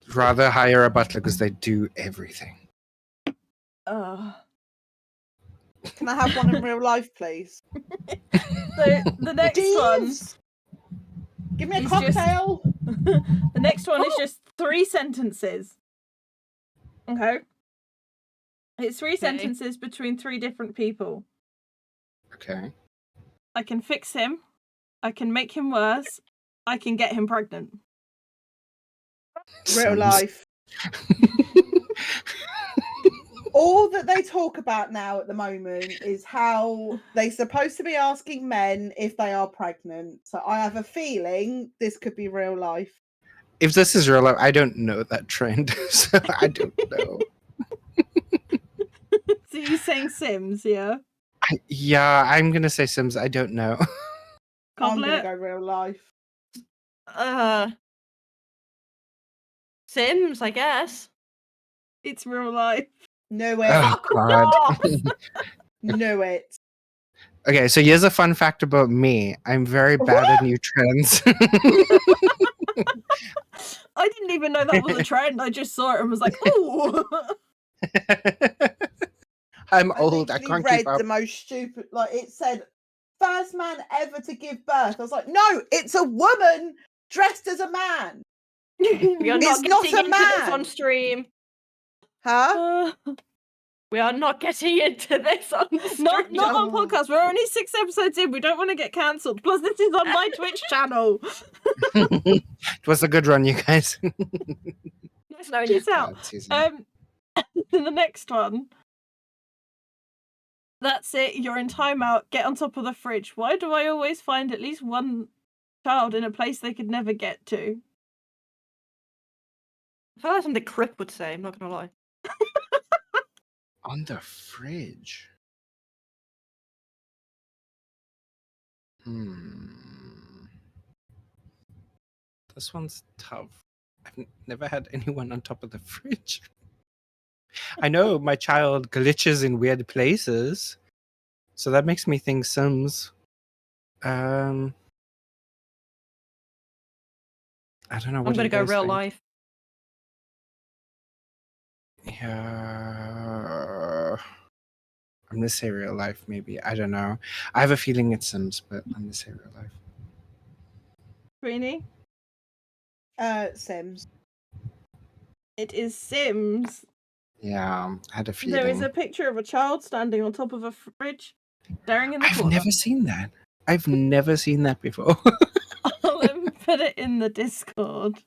do. Rather hire a butler because they do everything. Can I have one in real life, please? So the next one. Jeeves! Give me a It's just- cocktail. The next one is just 3 sentences. Okay. It's 3 sentences between 3 different people. Okay. I can fix him. I can make him worse. I can get him pregnant. Real Sims. life. All that they talk about now at the moment is how they're supposed to be asking men if they are pregnant. So I have a feeling this could be real life. If this is real life, I don't know that trend, so I don't know. So you're saying Sims, yeah? Yeah, I'm gonna say Sims. I don't know. I'm gonna Coblett? go real life. Sims, I guess. It's real life. Knew it. Oh God. Knew it. Okay, so here's a fun fact about me. I'm very bad at new trends. I didn't even know that was a trend. I just saw it and was like, ooh. I'm I old. I literally can't read keep up. the most stupid. Like it said, first man ever to give birth. I was like, no, it's a woman dressed as a man. We are It's not not getting a into this man. on stream. Huh? We are not getting into this on stream. Not on Oh. podcast. We're only 6 episodes in. We don't want to get cancelled. Plus, this is on my Twitch channel. It was a good run, you guys. Nice knowing you. Peace out. The next one. That's it. You're in timeout. Get on top of the fridge. Why do I always find at least one child in a place they could never get to? I feel like something Crip would say, I'm not gonna lie. On the fridge. This one's tough. I've never had anyone on top of the fridge. I know my child glitches in weird places, so that makes me think Sims. I don't know. What I'm do gonna you go guys real think? life. Yeah. I'm gonna say real life, maybe. I don't know. I have a feeling it's Sims, but I'm gonna say real life. Queenie? Sims. It is Sims. Yeah, I had a feeling. There is a picture of a child standing on top of a fridge, staring in the I've corner. never seen that. I've never seen that before. Let me put it in the Discord.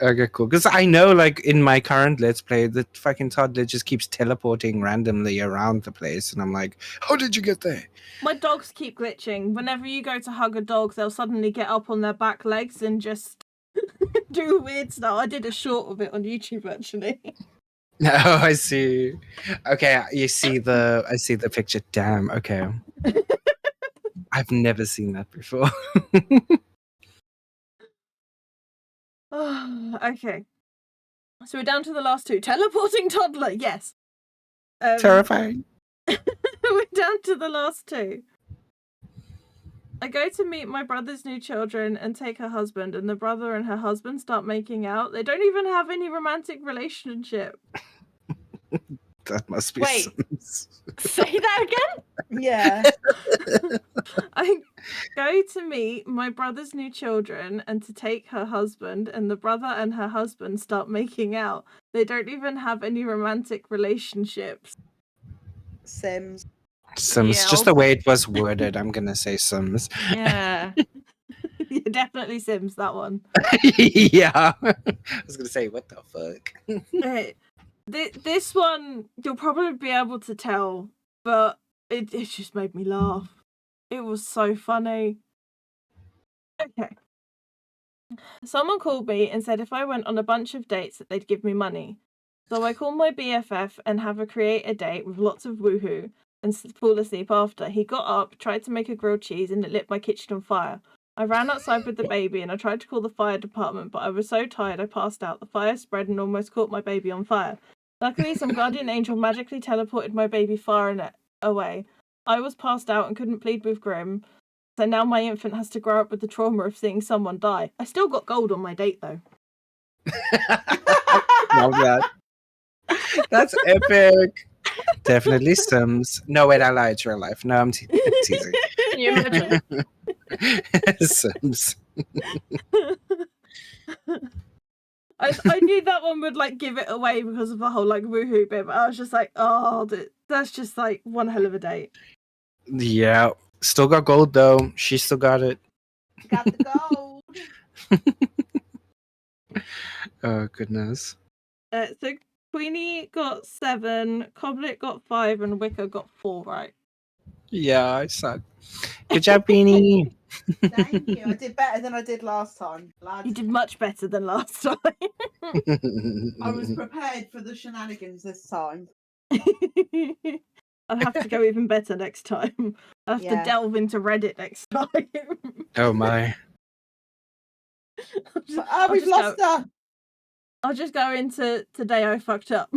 Okay, cool. Because I know, like, in my current Let's Play, the fucking toddler just keeps teleporting randomly around the place. And I'm like, how did you get there? My dogs keep glitching. Whenever you go to hug a dog, they'll suddenly get up on their back legs and just do weird stuff. I did a short of it on YouTube, actually. Oh, I see. Okay, I see the picture. Damn, okay. I've never seen that before. Okay. So we're down to the last two. Teleporting toddler, yes. Terrifying. We're down to the last two. I go to meet my brother's new children and take her husband, and the brother and her husband start making out. They don't even have any romantic relationship. That must be Wait. Sims. Say that again? Yeah. I go to meet my brother's new children and to take her husband, and the brother and her husband start making out. They don't even have any romantic relationships. Sims. Sims. Yeah, Just the way it was worded, I'm gonna say Sims. Yeah. Yeah, definitely Sims, that one. Yeah. I was gonna say, what the fuck? Okay. This one, you'll probably be able to tell, but it just made me laugh. It was so funny. Okay. Someone called me and said if I went on a bunch of dates that they'd give me money. So I called my BFF and have her create a date with lots of woohoo and fall asleep after. He got up, tried to make a grilled cheese, and it lit my kitchen on fire. I ran outside with the baby and I tried to call the fire department, but I was so tired I passed out. The fire spread and almost caught my baby on fire. Luckily, some guardian angel magically teleported my baby far and away. I was passed out and couldn't plead with Grim, so now my infant has to grow up with the trauma of seeing someone die. I still got gold on my date, though. Love that. That's epic. Definitely Sims. No, wait, I lied. It's real life. No, I'm teasing. Can you imagine? Sims. I knew that one would like give it away because of the whole like woohoo bit, but I was just like, oh, that's just like one hell of a date. Yeah. Still got gold though. She still got it. Got the gold. Oh goodness. So Queenie got 7, Coblett got 5, and Wicker got 4 right. Yeah, I suck. Good job, Beanie. Thank you. I did better than I did last time, lad. You did much better than last time. I was prepared for the shenanigans this time. I'll have to go even better next time. I'll have to Yeah. delve into Reddit next time. Oh my. We've lost her. I'll just go into today I fucked up.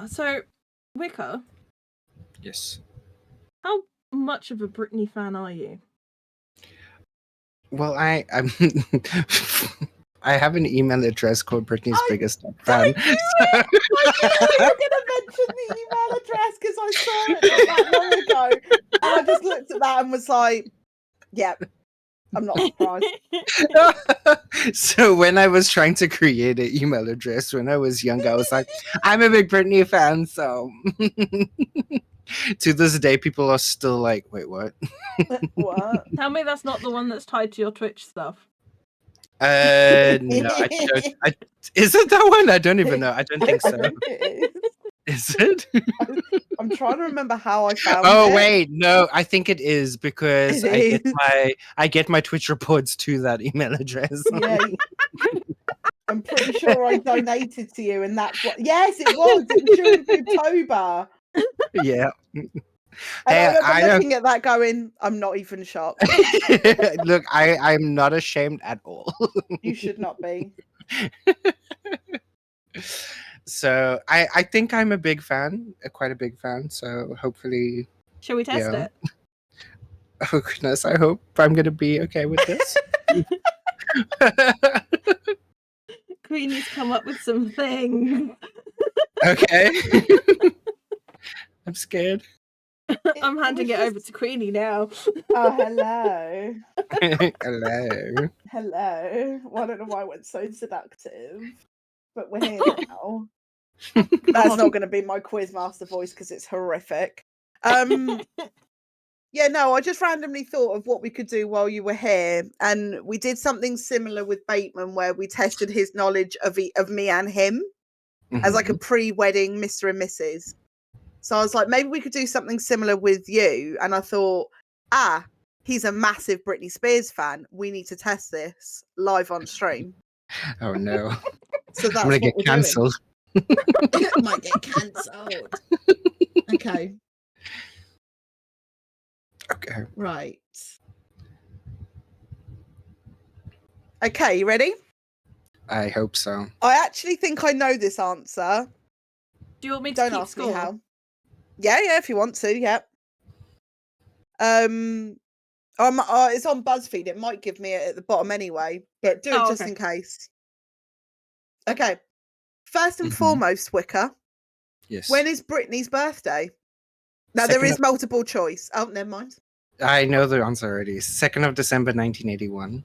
So, Wicker, Yes. how much of a Britney fan are you? Well, I'm I have an email address called Britney's Biggest Fan. I knew you were going to mention the email address because I saw it not that long ago. And I just looked at that and was like, yep, I'm not surprised. So when I was trying to create an email address when I was younger, I was like, I'm a big Britney fan. So to this day, people are still like, wait, what? What? Tell me that's not the one that's tied to your Twitch stuff. No, I don't. Is it that one? I don't even know. I don't think so. I think it is. Is it? I'm trying to remember how I found it. Oh wait, no, I think it is because It I get my Twitch reports to that email address. Yeah. I'm pretty sure I donated to you, and that's what. Yes, it was. It was during October. Yeah. And Hey, I I remember don't- looking at that, going, "I'm not even shocked. Look, I'm not ashamed at all. You should not be." So I think I'm a big fan, quite a big fan. So hopefully, Shall we test Yeah. it? oh goodness, I hope I'm gonna be okay with this. Queenie's come up with some things. Okay. I'm scared. I'm handing it over to Queenie now. Oh, hello. Hello. Hello. Well, I don't know why I went so seductive, but we're here now. That's not going to be my quizmaster voice because it's horrific. Yeah, no, I just randomly thought of what we could do while you were here, and we did something similar with Bateman where we tested his knowledge of me and him as like a pre-wedding Mr. and Mrs. So I was like, maybe we could do something similar with you, and I thought, he's a massive Britney Spears fan. We need to test this live on stream. Oh no. So that's I'm gonna get what we're cancelled. doing. It might get cancelled. Okay. Okay. Right. Okay, you ready? I hope so. I actually think I know this answer. Do you want me to Don't keep ask score? me how. Yeah, if you want to, yeah. It's on BuzzFeed. It might give me it at the bottom anyway, but do it just okay. in case. Okay. First and Mhm. foremost, Wicker, Yes. when is Britney's birthday? Now, there is multiple choice. Oh, never mind. I know the answer already. 2nd of December, 1981.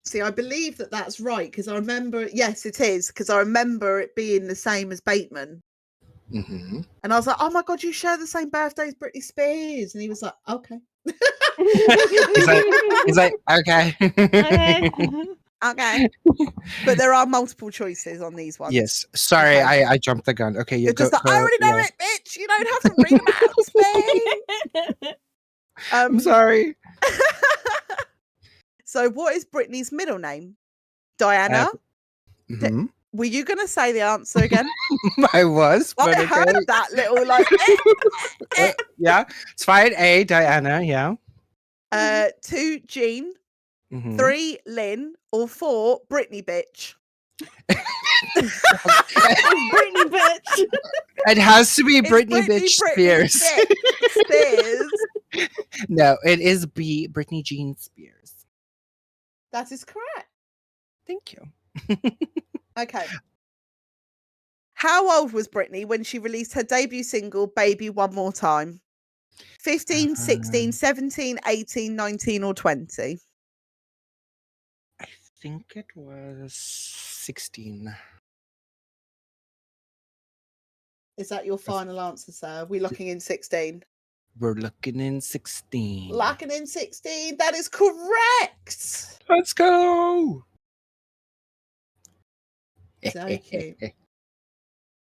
See, I believe that that's right because I remember. Yes, it is because I remember it being the same as Bateman. Mm-hmm. And I was like, "Oh my god, you share the same birthday as Britney Spears," and he was like, "Okay." He's like, okay. Okay. But there are multiple choices on these ones. Yes. Sorry, Okay. I jumped the gun. Okay, you You're just go. like, I already know it, bitch. You don't have to read about me. I'm sorry. So, what is Britney's middle name? Diana? Mhm. Were you going to say the answer again? I was, but I heard okay. that little like. Yeah, it's fine. A, Diana. Yeah. 2, Jean. Mhm. 3, Lynn. Or 4, Britney bitch. Britney bitch. It has to be It's Britney bitch Spears. bitch Spears. No, it is B, Britney Jean Spears. That is correct. Thank you. Okay. How old was Britney when she released her debut single, Baby One More Time? 15, 16, 17, 18, 19, or 20? I think it was 16. Is that your final answer, sir? Are we looking in 16? We're looking in 16. Lacking in 16. That is correct. Let's go. So cute.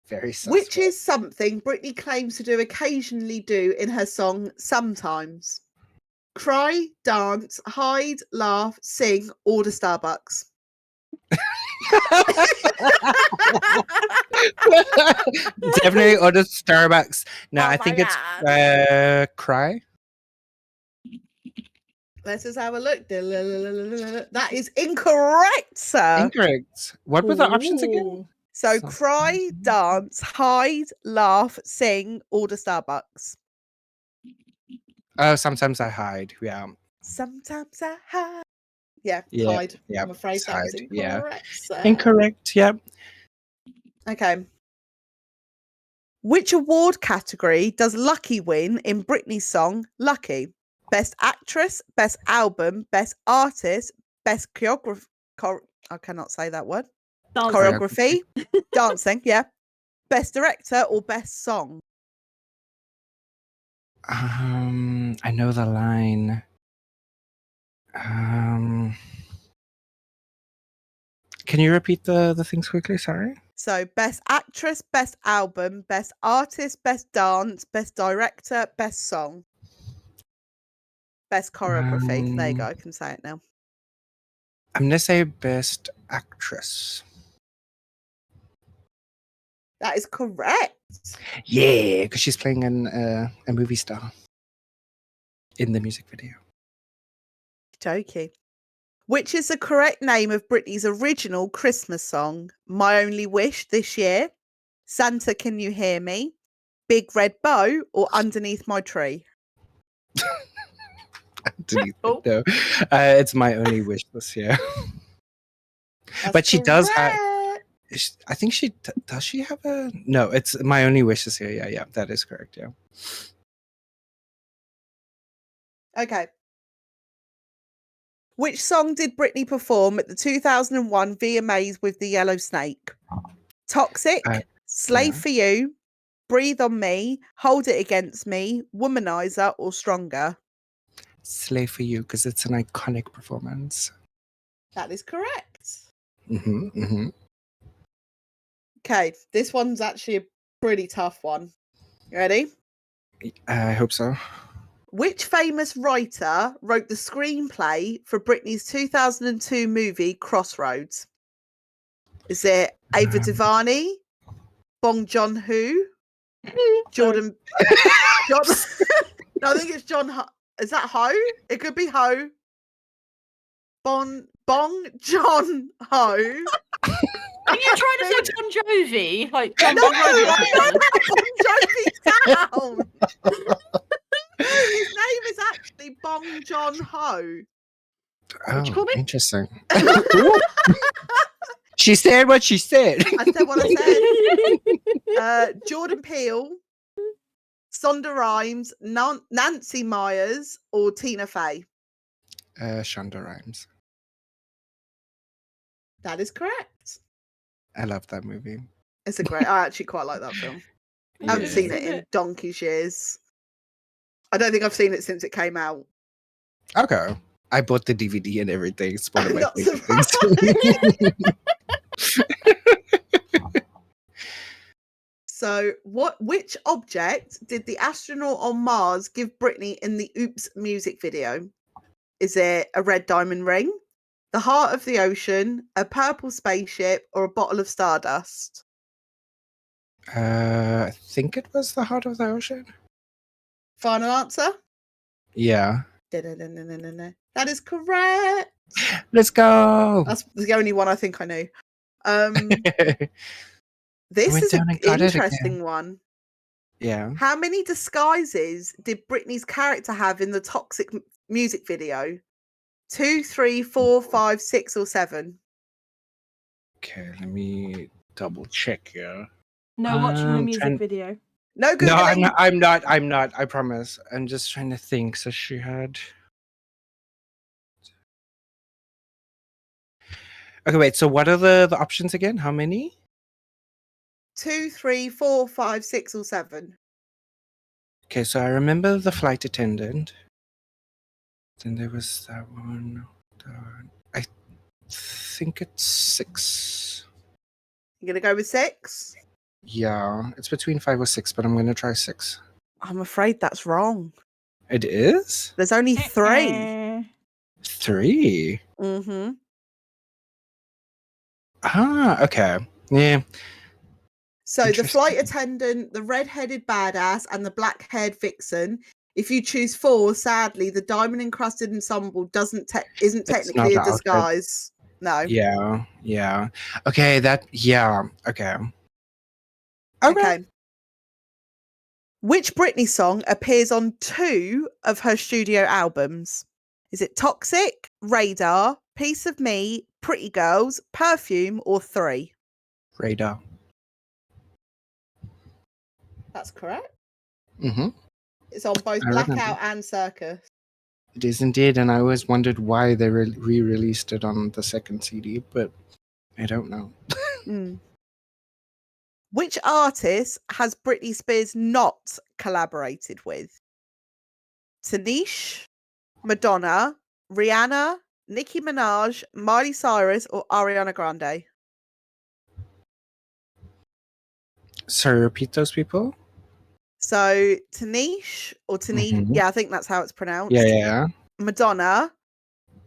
Very sus. Which is something Britney claims to occasionally do in her song Sometimes. Cry, dance, hide, laugh, sing, order Starbucks. Definitely order Starbucks. No, Oh I my think God. it's cry. Let's just have a look. That is incorrect, sir. Incorrect. What were the options again? Ooh. So Sometimes. cry, dance, hide, laugh, sing, order Starbucks. Oh, sometimes I hide. Yeah. Sometimes I hide. Yeah, Yeah, hide. yeah, I'm afraid it's that was hide, yeah. incorrect, sir. Incorrect. Yep. Okay. Which award category does Lucky win in Britney's song Lucky? Best actress, best album, best artist, best choreography. I cannot say that word. Dancing. Choreography, dancing, yeah. Best director or best song? I know the line. Can you repeat the things quickly? Sorry. So, best actress, best album, best artist, best dance, best director, best song, best choreography. There you go. I can say it now. I'm gonna say best actress. That is correct. Yeah, because she's playing a movie star in the music video. Jokey. Which is the correct name of Britney's original Christmas song? My Only Wish This Year, Santa Can You Hear Me, Big Red Bow, or Underneath My Tree? No, it's my only wish this year. But she does have. I think she does. She have a no. It's my only wish this year. Yeah, that is correct. Yeah. Okay. Which song did Britney perform at the 2001 VMAs with the Yellow Snake? Toxic, Slave yeah. for You, Breathe on Me, Hold It Against Me, Womanizer, or Stronger? Slay for You because it's an iconic performance. That is correct. Mm-hmm. Okay, this one's actually a pretty tough one. You ready? I hope so. Which famous writer wrote the screenplay for Britney's 2002 movie Crossroads? Is it Ava DuVernay, Bong Joon-ho, Jordan? No, I think it's John. Is that Ho? It could be Ho. Bong Joon-ho. Are you trying to say Bon Jovi? Like No, John Bon Jovi? I know how Bon Jovi sounds. No, his name is actually Bong Joon-ho. What'd you call me? Interesting. She said what she said. I said what I said. Jordan Peele, Sonda Rhimes, Nancy Myers, or Tina Fey? Shonda Rhimes. That is correct. I love that movie. It's a great. I actually quite like that film. I haven't seen it in donkey's years. I don't think I've seen it since it came out. Okay. I bought the DVD and everything. It's one of my Not favorite things. So, which object did the astronaut on Mars give Britney in the Oops music video? Is it a red diamond ring, the heart of the ocean, a purple spaceship, or a bottle of stardust? I think it was the heart of the ocean. Final answer? Yeah. That is correct. Let's go. That's the only one I think I knew. This is an interesting one. Yeah. How many disguises did Britney's character have in the Toxic music video? 2, 3, 4, 5, 6, or 7? Okay, let me double check here. No, watching the music video. No, Googling. No, I'm not. I promise. I'm just trying to think. So she had. Okay, wait. So what are the options again? How many? 2, 3, 4, 5, 6, or 7. Okay, so I remember the flight attendant. Then there was that one. I think it's 6. You're going to go with 6? Yeah, it's between 5 or 6, but I'm going to try 6. I'm afraid that's wrong. It is? There's only 3. 3? Mm-hmm. Ah, okay. Yeah. So the Interesting. flight attendant, the red-headed badass, and the black-haired vixen. If you choose 4, sadly, the diamond-encrusted ensemble isn't It's technically not a an outfit. disguise. No. Yeah. Okay, okay. Okay. Which Britney song appears on 2 of her studio albums? Is it Toxic, Radar, Piece of Me, Pretty Girls, Perfume, or 3? Radar. That's correct. Mm-hmm. It's on both I remember. Blackout and Circus. It is indeed, and I always wondered why they re-released it on the second CD, but I don't know. Which artist has Britney Spears not collaborated with? Tanish, Madonna, Rihanna, Nicki Minaj, Miley Cyrus, or Ariana Grande? Sorry, repeat those people? So Tanish or Tanish, Mhm. yeah, I think that's how it's pronounced. Yeah. Madonna,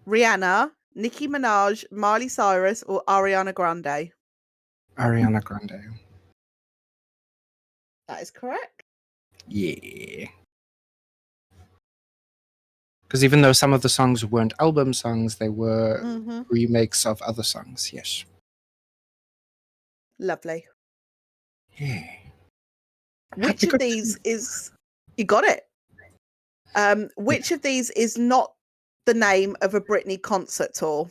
Rihanna, Nicki Minaj, Miley Cyrus, or Ariana Grande? Ariana Grande. That is correct. Yeah. Because even though some of the songs weren't album songs, they were remakes of other songs. Yes. Lovely. Yeah. Which We of got these is you got it? Which of these is not the name of a Britney concert tour?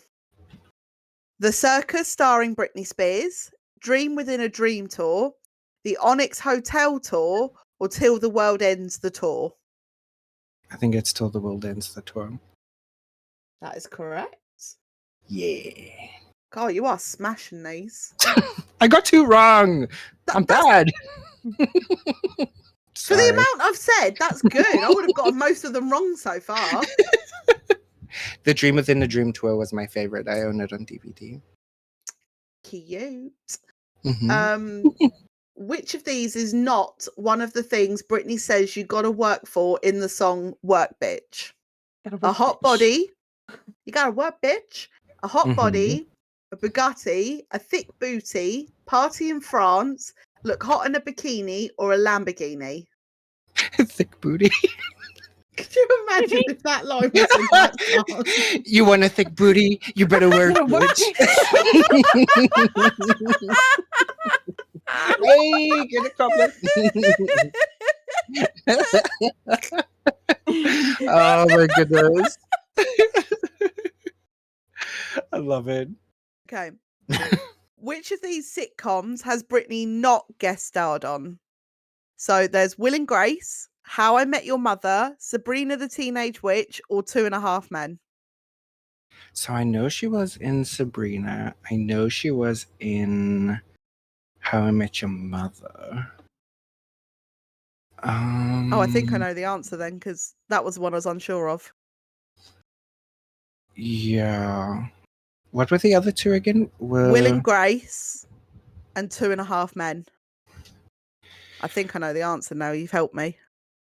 The Circus starring Britney Spears, Dream Within a Dream tour, the Onyx Hotel tour, or Till the World Ends the tour? I think it's Till the World Ends the tour. That is correct. Yeah. God, you are smashing these. I got 2 wrong. I'm bad. For the amount I've said, that's good. I would have gotten most of them wrong so far. The Dream Within a Dream tour was my favorite. I own it on DVD. Cute. Mm-hmm. Which of these is not one of the things Britney says you gotta work for in the song Work Bitch? A hot body. You gotta work, bitch. A hot body, a Bugatti, a thick booty, party in France, look hot in a bikini, or a Lamborghini? Thick booty. Could you imagine if that line was in that song? You want a thick booty? You better work, bitch. Hey, get a Coblett. Oh my goodness. I love it. Okay. Which of these sitcoms has Britney not guest starred on? So there's Will and Grace, How I Met Your Mother, Sabrina the Teenage Witch, or 2.5 Men? So I know she was in Sabrina. I know she was in How I Met Your Mother. Oh, I think I know the answer then, because that was the one I was unsure of. Yeah. What were the other 2 again? Will and Grace and 2.5 Men. I think I know the answer now. You've helped me.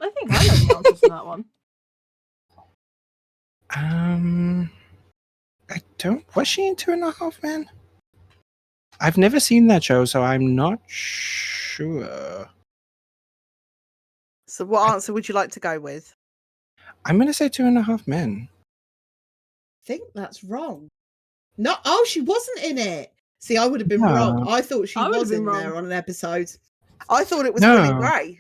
I think I know the answer to that one. I don't. Was she in 2.5 Men? I've never seen that show, so I'm not sure. So what answer would you like to go with? I'm gonna say 2.5 Men. I think that's wrong. No, oh, she wasn't in it. See, I would have been No. wrong. I thought she I would have was been in wrong. there on an episode. I thought it was No. Will and Grace.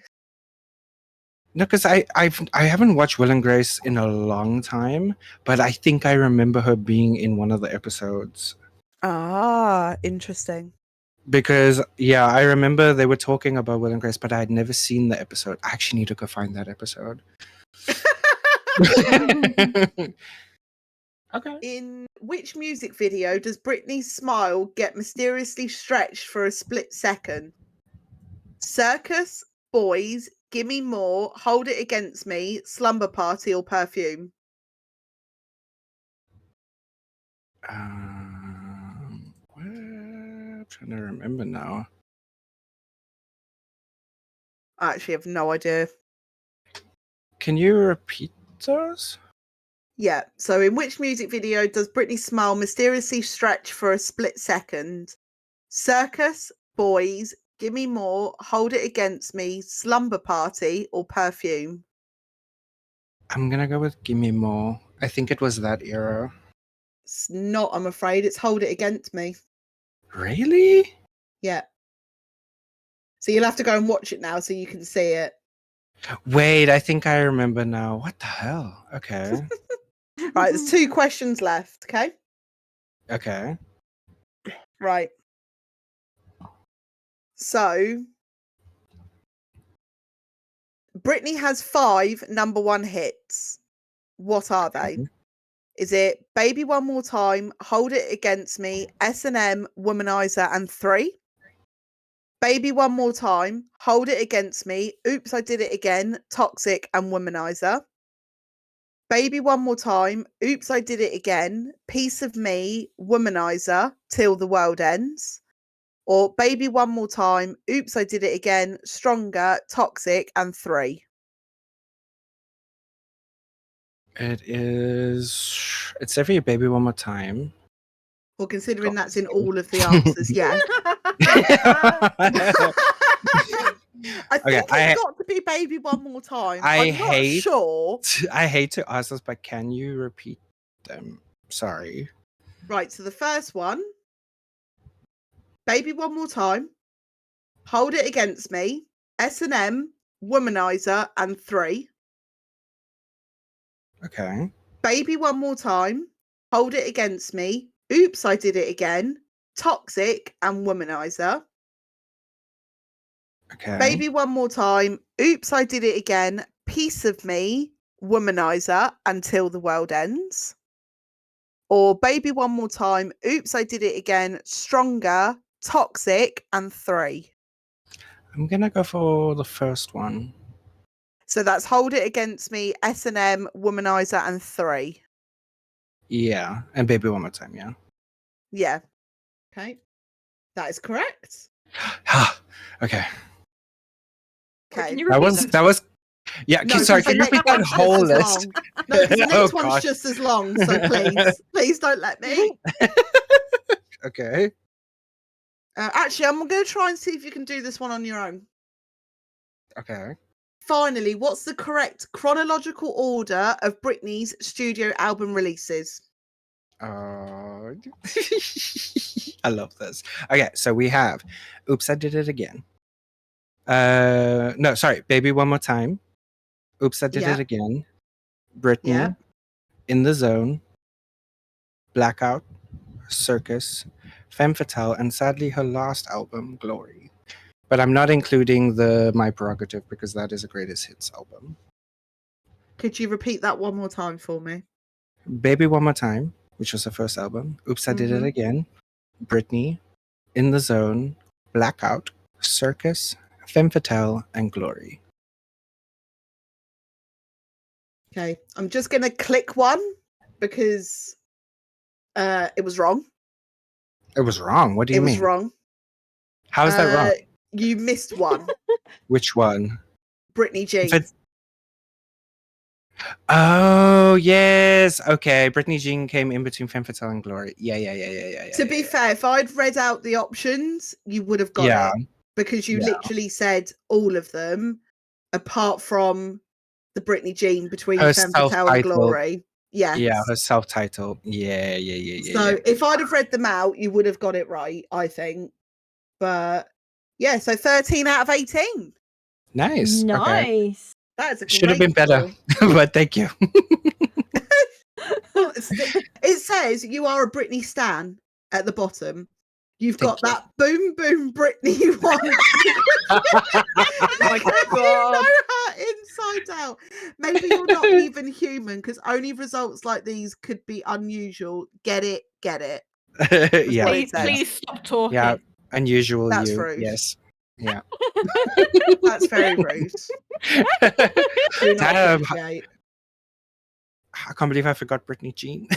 No, because I haven't watched Will and Grace in a long time, but I think I remember her being in one of the episodes. Ah, interesting. Because yeah, I remember they were talking about Will and Grace, but I had never seen the episode. I actually need to go find that episode. Okay. In which music video does Britney's smile get mysteriously stretched for a split second? Circus, Boys, Gimme More, Hold It Against Me, Slumber Party, or Perfume? I'm trying to remember now. I actually have no idea. Can you repeat those? Yeah. So, in which music video does Britney's smile mysteriously stretch for a split second? Circus, Boys, Gimme More, Hold It Against Me, Slumber Party, or Perfume? I'm gonna go with Gimme More. I think it was that era. It's not, I'm afraid. It's Hold It Against Me. Really? Yeah. So you'll have to go and watch it now so you can see it. Wait, I think I remember now. What the hell? Okay. Right, there's 2 questions left, okay? Okay. Right. So Britney has 5 number 1 hits. What are they? Okay. Is it Baby One More Time, Hold It Against Me, S&M, Womanizer, and 3? Baby One More Time, Hold It Against Me, Oops, I Did It Again, Toxic, and Womanizer. Baby One More Time, Oops, I Did It Again, Piece of Me, Womanizer, Till the World Ends. Or Baby One More Time, Oops, I Did It Again, Stronger, Toxic, and 3. It's Every Baby One More Time. Well, considering that's in all of the answers, yeah. I think it's got to be Baby One More Time. I'm not sure. I hate to ask this, but can you repeat them? Sorry. Right, so the first one, Baby One More Time, Hold It Against Me, S&M, Womanizer, and 3. Okay. Baby One More Time, Hold It Against Me, Oops, I Did It Again, Toxic, and Womanizer. Okay. Baby One More Time, Oops, I Did It Again, Piece of Me, Womanizer, Until the World Ends. Or Baby One More Time, Oops, I Did It Again, Stronger, Toxic, and 3. I'm gonna go for the first one. So that's Hold It Against Me, S&M, Womanizer, and 3. Yeah, and Baby One More Time. Yeah. Yeah. Okay. That is correct. Okay. Okay. Can you That repeat was. Yeah. No, Sorry. 'cause Can the you repeat next that one's whole just as list? long. No, because the next Oh, one's gosh. just as long. So please don't let me. Okay. Actually, I'm going to try and see if you can do this one on your own. Okay. Finally, what's the correct chronological order of Britney's studio album releases? I love this. Okay, so we have Oops, I Did It Again. No, sorry, Baby One More Time. Oops, I Did Yeah. It Again. Britney. Yeah. In the Zone. Blackout. Circus. Femme Fatale, and sadly her last album, Glory. But I'm not including the My Prerogative because that is a greatest hits album. Could you repeat that one more time for me? Baby One More Time, which was her first album. Oops, I Did It Again. Britney. In the Zone. Blackout. Circus. Femme Fatale, and Glory. Okay, I'm just going to click one because it was wrong. It was wrong. What do you It was mean? wrong. How is that wrong? You missed one. Which one? Britney Jean. Oh, yes. Okay. Britney Jean came in between Femme Fatale and Glory. Yeah. To be fair, if I'd read out the options, you would have got it. Because you literally said all of them, apart from the Britney Jean between Her Femme Fatale and Glory. Yes. Yeah, her self-titled. Yeah. So if I'd have read them out, you would have got it right, I think. But yeah, so 13 out of 18. Nice. Okay. Nice. That is a Should have great been better, score. but thank you. It says you are a Britney stan at the bottom. You've Thank got that boom boom Britney one. Oh my God. You know her inside out. Maybe you're not even human because only results like these could be unusual. Get it. Yeah. what it says. Please stop talking. Yeah. Unusual That's you. rude. Yes. Yeah. That's very rude. Do not Damn, appreciate. I can't believe I forgot Britney Jean.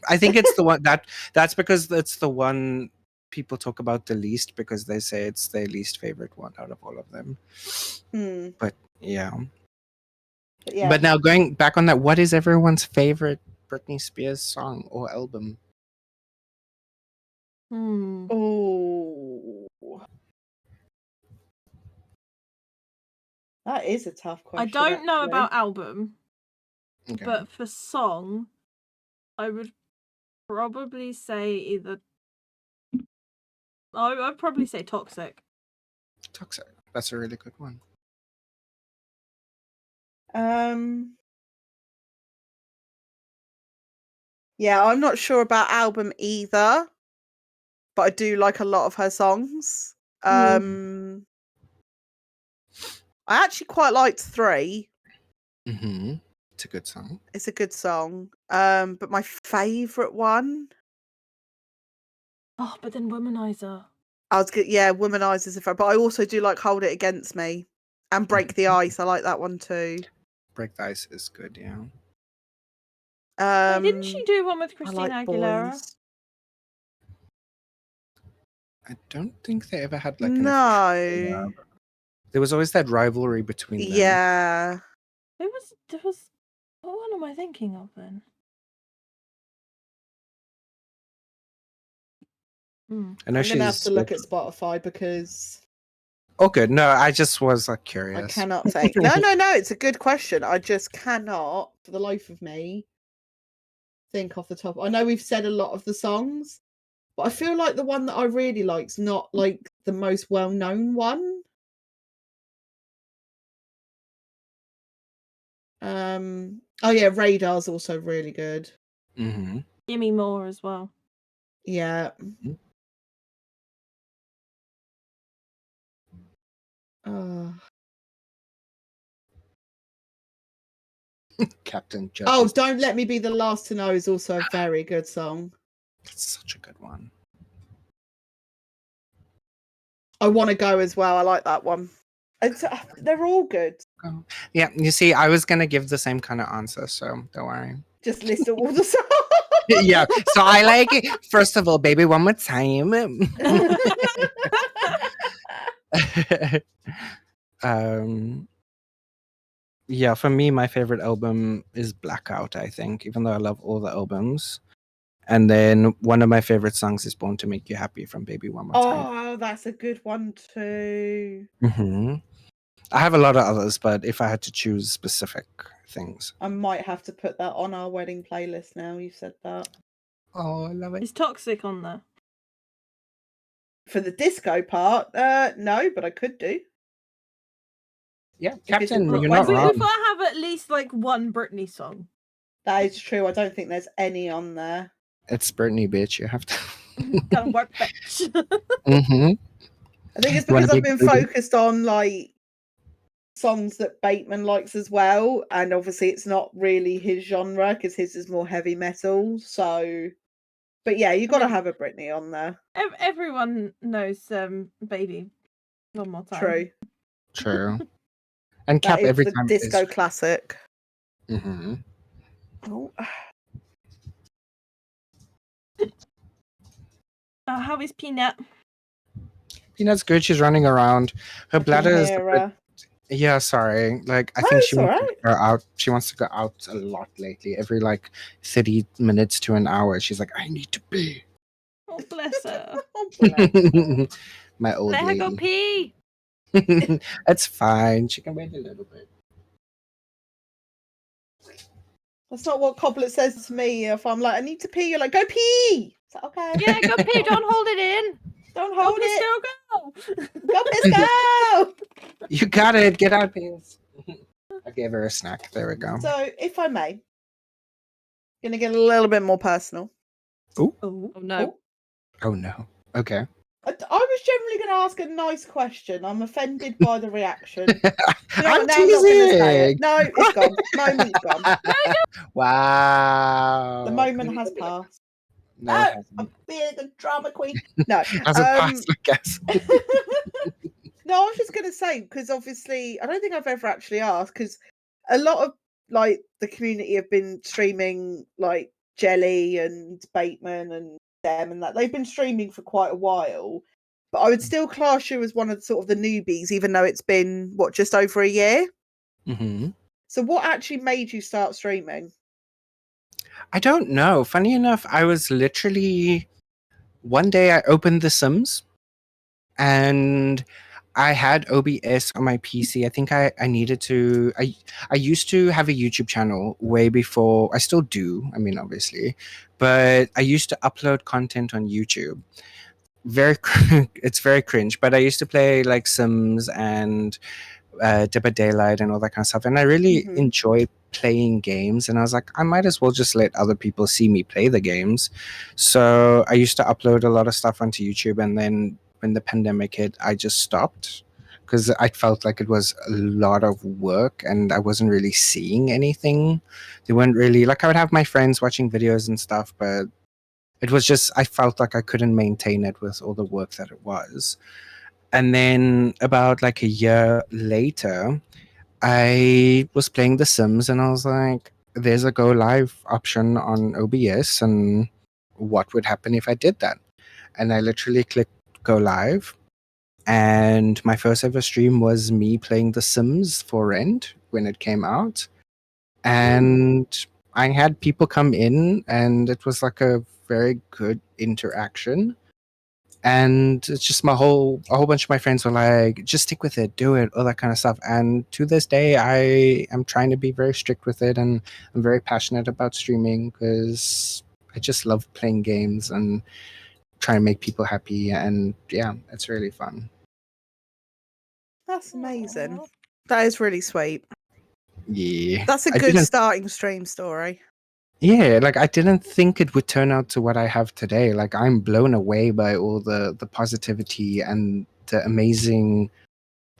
I think it's the one that's because it's the one people talk about the least because they say it's their least favorite one out of all of them. Hmm. But yeah. But yeah. But now going back on that, what is everyone's favorite Britney Spears song or album? Oh, that is a tough I question. don't know actually. about album, Okay. but for song, I would probably say either. I'd probably say Toxic. Toxic. That's a really good one. Yeah, I'm not sure about album either, but I do like a lot of her songs. I actually quite liked 3. Mm-hmm. It's a good song. It's a good song. But my favourite one, Oh, but then Womanizer. I was good. Yeah, Womanizers. But I also do like Hold It Against Me and Break the Ice. I like that one too. Break the Ice is good, yeah. Wait, didn't she do one with I Christina like Aguilera? Boys. I don't think they ever had like an No. official, there was always that rivalry between them. Yeah. There was. What one am I thinking of then? I know I'm gonna have she's to look at Spotify because Oh good. No, I just was like I curious. cannot think. No. It's a good question. I just cannot, for the life of me, think off the top. I know we've said a lot of the songs, but I feel like the one that I really like's not like the most well-known one. Oh yeah, Radar's also really good. Mm-hmm. Gimme More as well. Yeah. Mhm. Captain Judge. Oh, Don't Let Me Be the Last to Know is also a very good song. It's such a good one. I Want to Go as well. I like that one. They're all good. Oh. Yeah, you see, I was gonna give the same kind of answer, so don't worry. Just list all the songs. Yeah. So I like it. First of all, Baby One More Time. Yeah, for me, my favorite album is Blackout, I think, even though I love all the albums. And then one of my favorite songs is Born to Make You Happy from Baby One More Time. Oh, that's a good one too. Mm-hmm. I have a lot of others, but if I had to choose specific things. I might have to put that on our wedding playlist now. You said that. Oh, I love it. Is Toxic on there? For the disco part, no, but I could do. Yeah, Because Captain, you're you're not not We've wrong. got to have at least like one Britney song. That is true. I don't think there's any on there. It's Britney, bitch. You have to. Gotta work, bitch. Mm-hmm. I think it's You wanna because I've be been booty? focused on like songs that Bateman likes as well, and obviously it's not really his genre because his is more heavy metal. So, but yeah, you got to mean- have a Britney on there. Everyone knows Baby One More Time. True. True. And That Cap is every the time disco is. classic. Mm-hmm. Oh. How is Peanut? Peanut's good. She's running around. Her I can bladder is. hear her. Yeah, sorry. Like I No, think it's she wants alright. to go out. She wants to go out a lot lately. Every like 30 minutes to an hour, she's like, I need to pee. Oh, bless her. Oh, bless. My old Let her go lady. pee. It's fine. She can wait a little bit. That's not what Coblett says to me. If I'm like, I need to pee, you're like, go pee. It's like, okay. Yeah, go pee. Don't hold it in. Don't Go, hold piss, it. go. Go piss, go. You got it. Get out, please. I gave her a snack. There we go. So, if I may, gonna get a little bit more personal. Oh. Oh no. Oh no. Okay. I was generally going to ask a nice question. I'm offended by the reaction. You know I'm what? Now I'm not going to say teasing. it. No, it's gone. Moment's gone. Wow. The moment has passed. No, No, it hasn't. I'm being a drama queen. No. Hasn't passed, I guess. No, I was just going to say, because obviously, I don't think I've ever actually asked, because a lot of like the community have been streaming, like Jelly and Bateman and them and that. They've been streaming for quite a while, but I would still class you as one of the, sort of the newbies, even though it's been, what, just over a year? Mm-hmm. So what actually made you start streaming? I don't know. Funny enough, I was literally one day I opened The Sims and I had OBS on my PC. I think I needed to. I used to have a YouTube channel way before. I still do. I mean, obviously, but I used to upload content on YouTube. It's very cringe. But I used to play like Sims and Dead by Daylight and all that kind of stuff. And I really Mhm. enjoy playing games. And I was like, I might as well just let other people see me play the games. So I used to upload a lot of stuff onto YouTube. And then when the pandemic hit, I just stopped because I felt like it was a lot of work and I wasn't really seeing anything. They weren't really like, I would have my friends watching videos and stuff, but it was just, I felt like I couldn't maintain it with all the work that it was. And then about like a year later, I was playing The Sims and I was like, there's a go live option on OBS. And what would happen if I did that? And I literally clicked go live. And my first ever stream was me playing The Sims for rent when it came out. And I had people come in and it was like a very good interaction. And it's just a whole bunch of my friends were like, just stick with it, do it, all that kind of stuff. And to this day, I am trying to be very strict with it, and I'm very passionate about streaming because I just love playing games and trying to make people happy. And yeah, it's really fun. That's amazing. Aw. That is really sweet. Yeah, That's a I good didn't. starting stream story. Yeah, like I didn't think it would turn out to what I have today. Like I'm blown away by all the positivity and the amazing,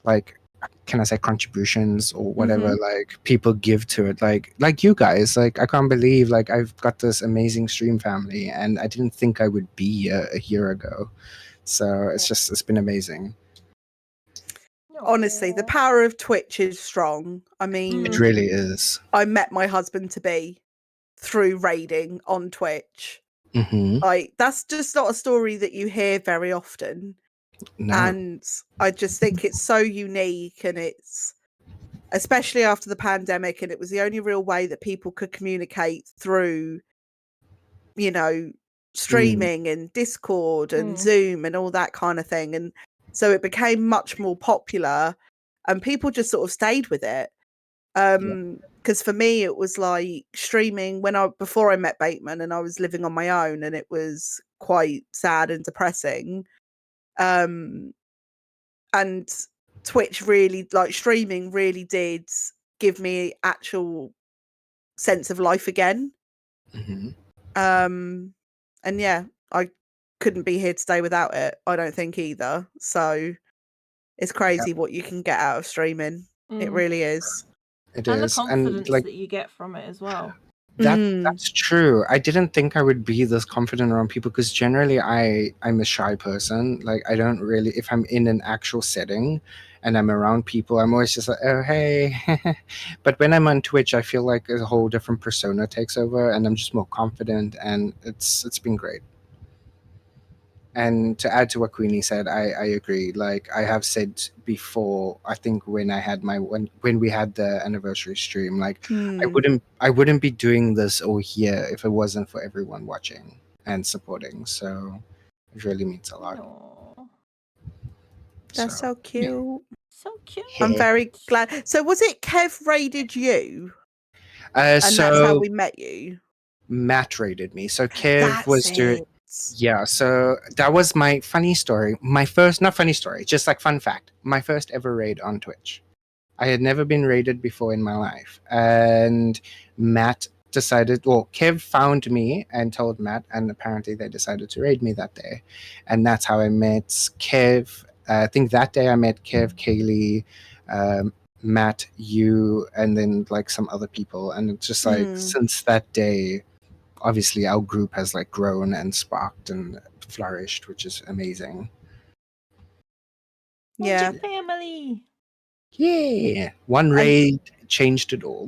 like, can I say contributions or whatever, like people give to it. Like you guys, like I can't believe like I've got this amazing stream family and I didn't think I would be a year ago. So it's been amazing. Honestly, the Aw. power of Twitch is strong. I mean, It really is. I met my husband to be through raiding on Twitch. Mm-hmm. Like, that's just not a story that you hear very often. No. And I just think it's so unique, and it's especially after the pandemic, and it was the only real way that people could communicate through, you know, streaming and Discord and Zoom and all that kind of thing. And so it became much more popular and people just sort of stayed with it. Because for me it was like streaming before I met Bateman and I was living on my own, and it was quite sad and depressing. And Twitch really, like, streaming really did give me actual sense of life again. Mm-hmm. And yeah, I couldn't be here today without it, I don't think either. So it's crazy what you can get out of streaming. It really is. It And the is. confidence And like that you get from it as well. that's true. I didn't think I would be this confident around people because generally I'm a shy person. Like I don't really, if I'm in an actual setting and I'm around people, I'm always just like, oh hey. But when I'm on Twitch, I feel like a whole different persona takes over and I'm just more confident, and it's been great. And to add to what Queenie said, I agree. Like I have said before, I think when I had when we had the anniversary stream, like I wouldn't be doing this all here if it wasn't for everyone watching and supporting. So it really means a lot. Aw. That's so cute. So cute. I'm very glad. So was it Kev raided you? And And that's how we met you? Matt rated me. So Kev That's was doing. it. Yeah, so that was my funny story. My first, not funny story, just like fun fact. My first ever raid on Twitch. I had never been raided before in my life. And Matt decided, well, Kev found me and told Matt, and apparently they decided to raid me that day. And that's how I met Kev. I think that day I met Kev, Kaylee, Matt, you, and then like some other people. And it's just like, since that day, obviously our group has like grown and sparked and flourished, which is amazing. Yeah. Magic family. Yeah. One raid changed it all.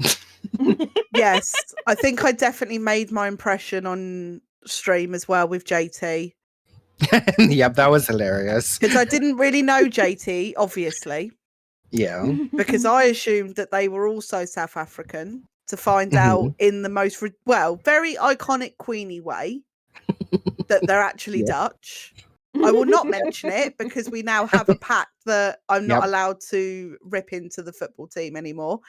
Yes. I think I definitely made my impression on stream as well with JT. Yep, that was hilarious. Because I didn't really know JT, obviously, Yeah. because I assumed that they were also South African, to find out in the most, very iconic Queenie way that they're actually Yep. Dutch. I will not mention it because we now have a pact that I'm not Yep. allowed to rip into the football team anymore.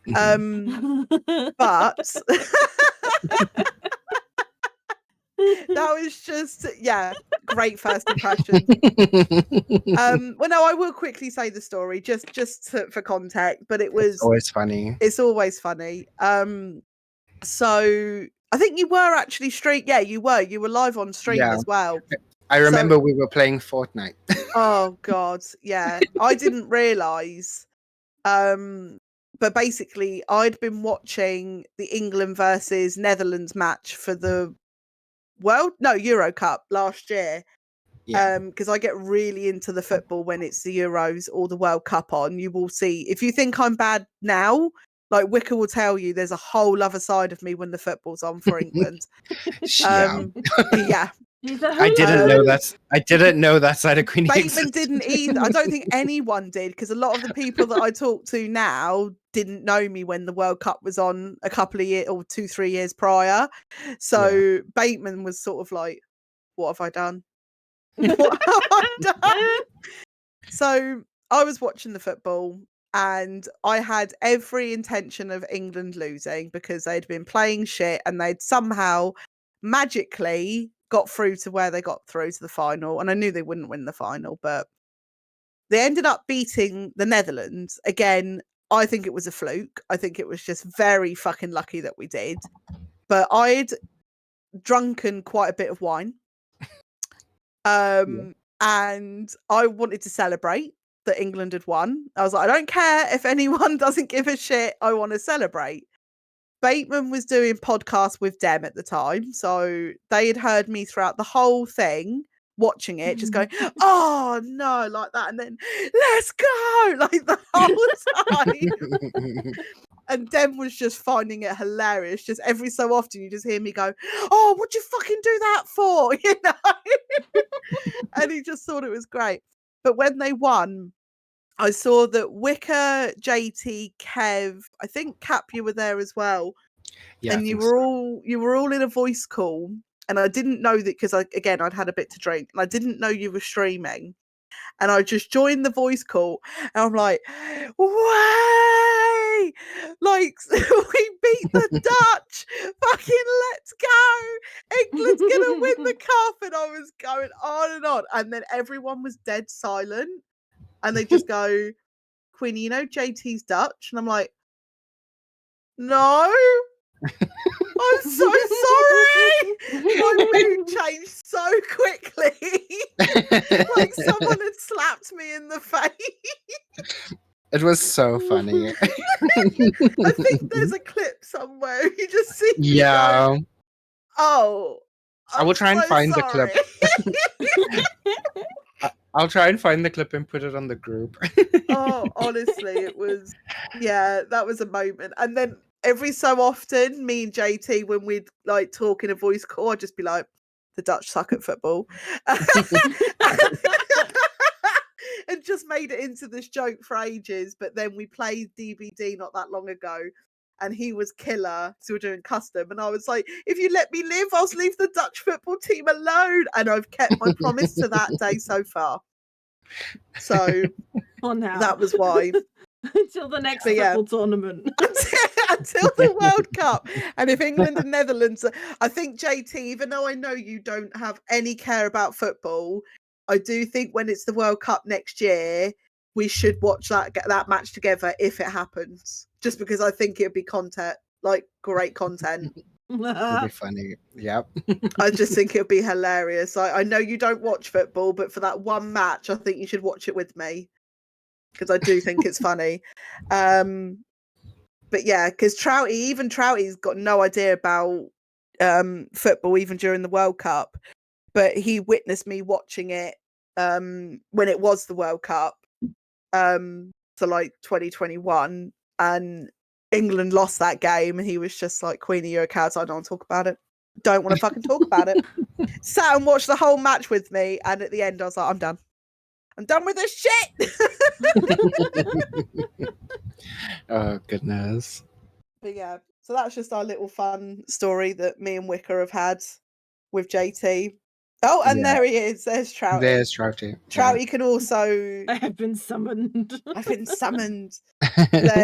Mhm. But that was just, great first impression. Well, no, I will quickly say the story for context, but It's always funny. it's always funny. So I think you were actually you were live on stream Yeah. as well. I remember we were playing Fortnite. Oh God, yeah. I didn't realise. But basically I'd been watching the England versus Netherlands match for the Euro Cup last year. Yeah. Because I get really into the football when it's the Euros or the World Cup on. You will see, if you think I'm bad now, like Wicker will tell you, there's a whole other side of me when the football's on for England. Yeah. Yeah. I didn't know that side of Queenie Bateman existed. didn't either. I don't think anyone did, because a lot of the people that I talk to now didn't know me when the World Cup was on a couple of years or 2-3 years prior. So Bateman was sort of like, what have I done? What have I done? So I was watching the football and I had every intention of England losing because they'd been playing shit and they'd somehow magically got through to where they got through to the final. And I knew they wouldn't win the final, but they ended up beating the Netherlands. Again, I think it was a fluke. I think it was just very fucking lucky that we did. But I'd drunken quite a bit of wine. And I wanted to celebrate that England had won. I was like, I don't care if anyone doesn't give a shit. I want to celebrate. Bateman was doing podcasts with Dem at the time. So they had heard me throughout the whole thing, watching it, just going, oh no, like that. And then let's go, like the whole time. And Dem was just finding it hilarious. Just every so often you just hear me go, oh, what'd you fucking do that for? You know? And he just thought it was great. But when they won, I saw that Wicker, JT, Kev, I think Cap, you were there as well. Yeah, and you were all in a voice call. And I didn't know that because I'd had a bit to drink and I didn't know you were streaming. And I just joined the voice call and I'm like, way! Like, we beat the Dutch! Fucking let's go! England's gonna win the cup! And I was going on and on. And then everyone was dead silent. And they just go, Queenie, you know JT's Dutch? And I'm like, no. I'm so sorry. My mood changed so quickly. Like someone had slapped me in the face. It was so funny. I think there's a clip somewhere. You just see me go, oh, I will try and find the sorry. clip. I'll try and find the clip and put it on the group. Oh, honestly, it was, that was a moment. And then every so often, me and JT, when we'd like talk in a voice call, I'd just be like, the Dutch suck at football. And just made it into this joke for ages. But then we played DVD not that long ago. And he was killer. So we're doing custom. And I was like, if you let me live, I'll leave the Dutch football team alone. And I've kept my promise to that day so far. So that was why. Until the next football tournament. Until the World Cup. And if England and Netherlands, I think JT, even though I know you don't have any care about football, I do think when it's the World Cup next year, we should watch that match together if it happens. Just because I think it'd be great content. It'd be funny. Yep. I just think it'd be hilarious. I know you don't watch football, but for that one match, I think you should watch it with me. Because I do think it's funny. But yeah, because Trouty's got no idea about football even during the World Cup. But he witnessed me watching it when it was the World Cup. to like 2021, and England lost that game, and he was just like, Queenie, you're a coward, so I don't want to talk about it. Don't want to fucking talk about it. Sat and watched the whole match with me, and at the end I was like, I'm done. I'm done with this shit. Oh goodness. But yeah, so that's just our little fun story that me and Wicker have had with JT. Oh, and Yeah. there he is. There's Trouty. There's Trouty. Trouty can also... I have been summoned. I've been summoned.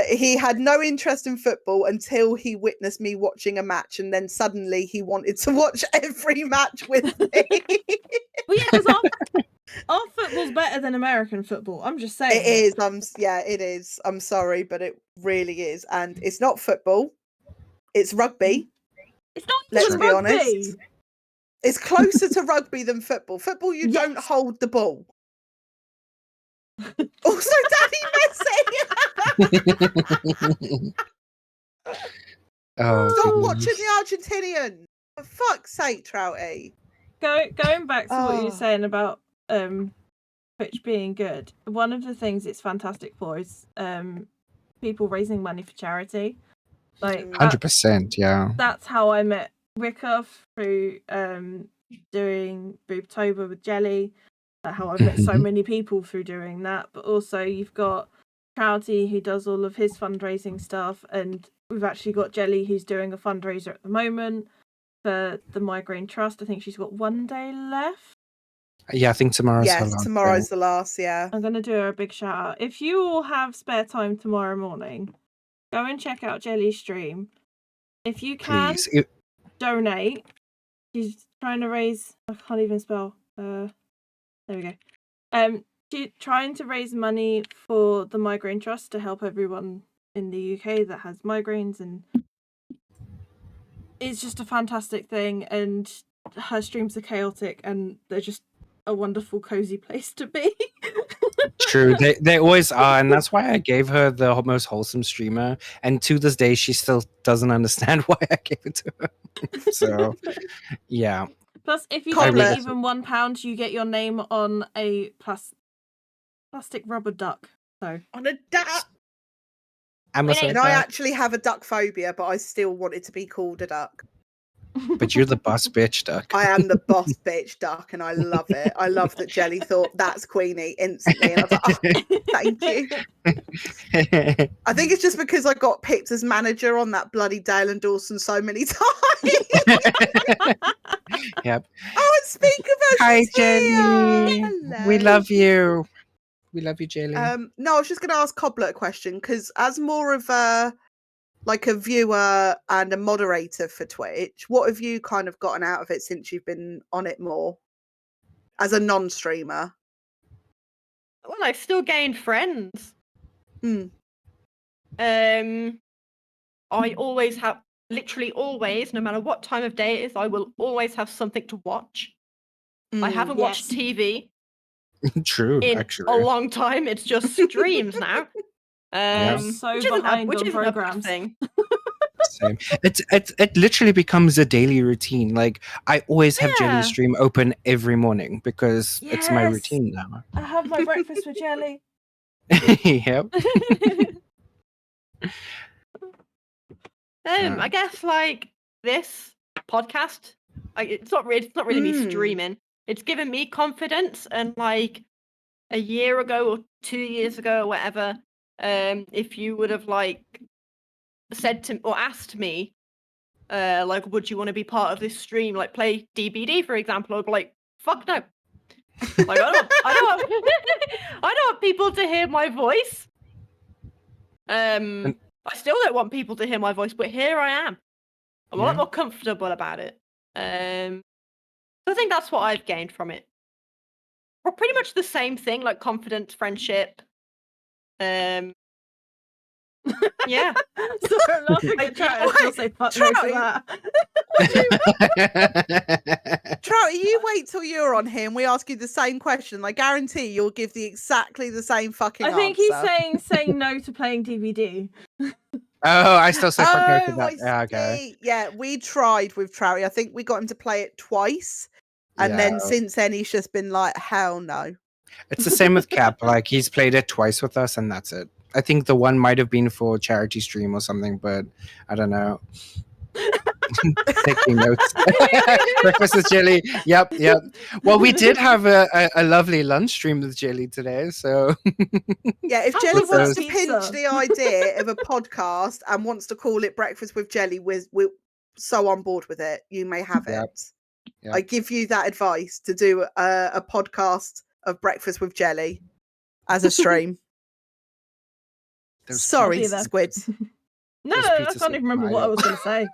He had no interest in football until he witnessed me watching a match, and then suddenly he wanted to watch every match with me. Well, yeah, because our football's better than American football. I'm just saying. It is. It is. I'm sorry, but it really is. And it's not football. It's rugby. It's not Let's even be rugby. honest. It's closer to rugby than football. Football, you don't hold the ball. Also, Daddy Messi. Oh, Stop goodness. watching the Argentinian. For fuck's sake, Trouty. Going back to what you were Oh. saying about Twitch being good, one of the things it's fantastic for is people raising money for charity. Like 100%, yeah. that's how I met Wicker, through doing Boobtober with Jelly. How I've met so many people through doing that. But also you've got Trouty, who does all of his fundraising stuff, and we've actually got Jelly, who's doing a fundraiser at the moment for the Migraine Trust. I think she's got 1 day left. Yeah, I think tomorrow's her Yes, last tomorrow's day. the last, yeah. I'm going to do her a big shout out. If you all have spare time tomorrow morning, go and check out Jelly's stream. If you can, Please. donate. She's trying to raise... I can't even spell. There we go. She's trying to raise money for the Migraine Trust to help everyone in the UK that has migraines, and it's just a fantastic thing, and her streams are chaotic and they're just a wonderful cozy place to be. True, they always are, and that's why I gave her the most wholesome streamer. And to this day, she still doesn't understand why I gave it to her. So, yeah. Plus, if you Coblett. donate even £1, you get your name on a plastic rubber duck. So On a duck. Amazon, And I actually have a duck phobia, but I still want it to be called a duck. but you're the boss bitch, Duck. I am the boss bitch duck, and I love it. I love that Jelly thought that's Queenie instantly. And I was like, oh, thank you. I think it's just because I got picked as manager on that bloody Dale and Dawson so many times. Yep. Oh, and speak of Hi, she's here. Jelly. Hello. We love you. We love you, Jelly. No, I was just going to ask Coblett a question, because as more of a viewer and a moderator for Twitch, what have you kind of gotten out of it since you've been on it more as a non-streamer? Well, I still gained friends. Hmm. I always have, literally always, no matter what time of day it is, I will always have something to watch. I haven't watched TV True, in actually. a long time. It's just streams now. Yeah. I'm so which isn't behind which on isn't a bad programs. thing. Same. It literally becomes a daily routine. Like, I always have Yeah. Jelly stream open every morning because it's my Yes. routine now. I have my breakfast with Jelly. Yep. I guess like this podcast, it's not really me streaming. It's given me confidence, and like a year ago or 2 years ago or whatever, if you would have like said to or asked me, like, would you want to be part of this stream, like play DBD for example, I'd be like, fuck no. Like I don't want people to hear my voice. I still don't want people to hear my voice, but here I am. I'm a lot more comfortable about it. I think that's what I've gained from it. Well, pretty much the same thing, like confidence, friendship. Yeah. Sorry, I'm laughing at Trout. I still say fuck no to that. Trouty, you wait till you're on here and we ask you the same question. I guarantee you'll give exactly the same fucking I think answer. he's saying no to playing DVD. Oh, I still say fuck no to I that. Yeah, okay. see. Yeah, we tried with Trouty. I think we got him to play it twice. And then Yeah. since then, he's just been like, hell no. It's the same with Cap. Like he's played it twice with us, and that's it. I think the one might have been for charity stream or something, but I don't know. Taking notes. Breakfast with Jelly. Yep. Well, we did have a lovely lunch stream with Jelly today, so Yeah, if How Jelly good was wants that to pinch pizza? the idea of a podcast and wants to call it Breakfast with Jelly, we're so on board with it. You may have Yep. it. Yep. I give you that advice to do a podcast of Breakfast with Jelly as a stream. Those Sorry, pizzas. Squid. No, Those I pizzas can't look even remember what I vile. was going to say.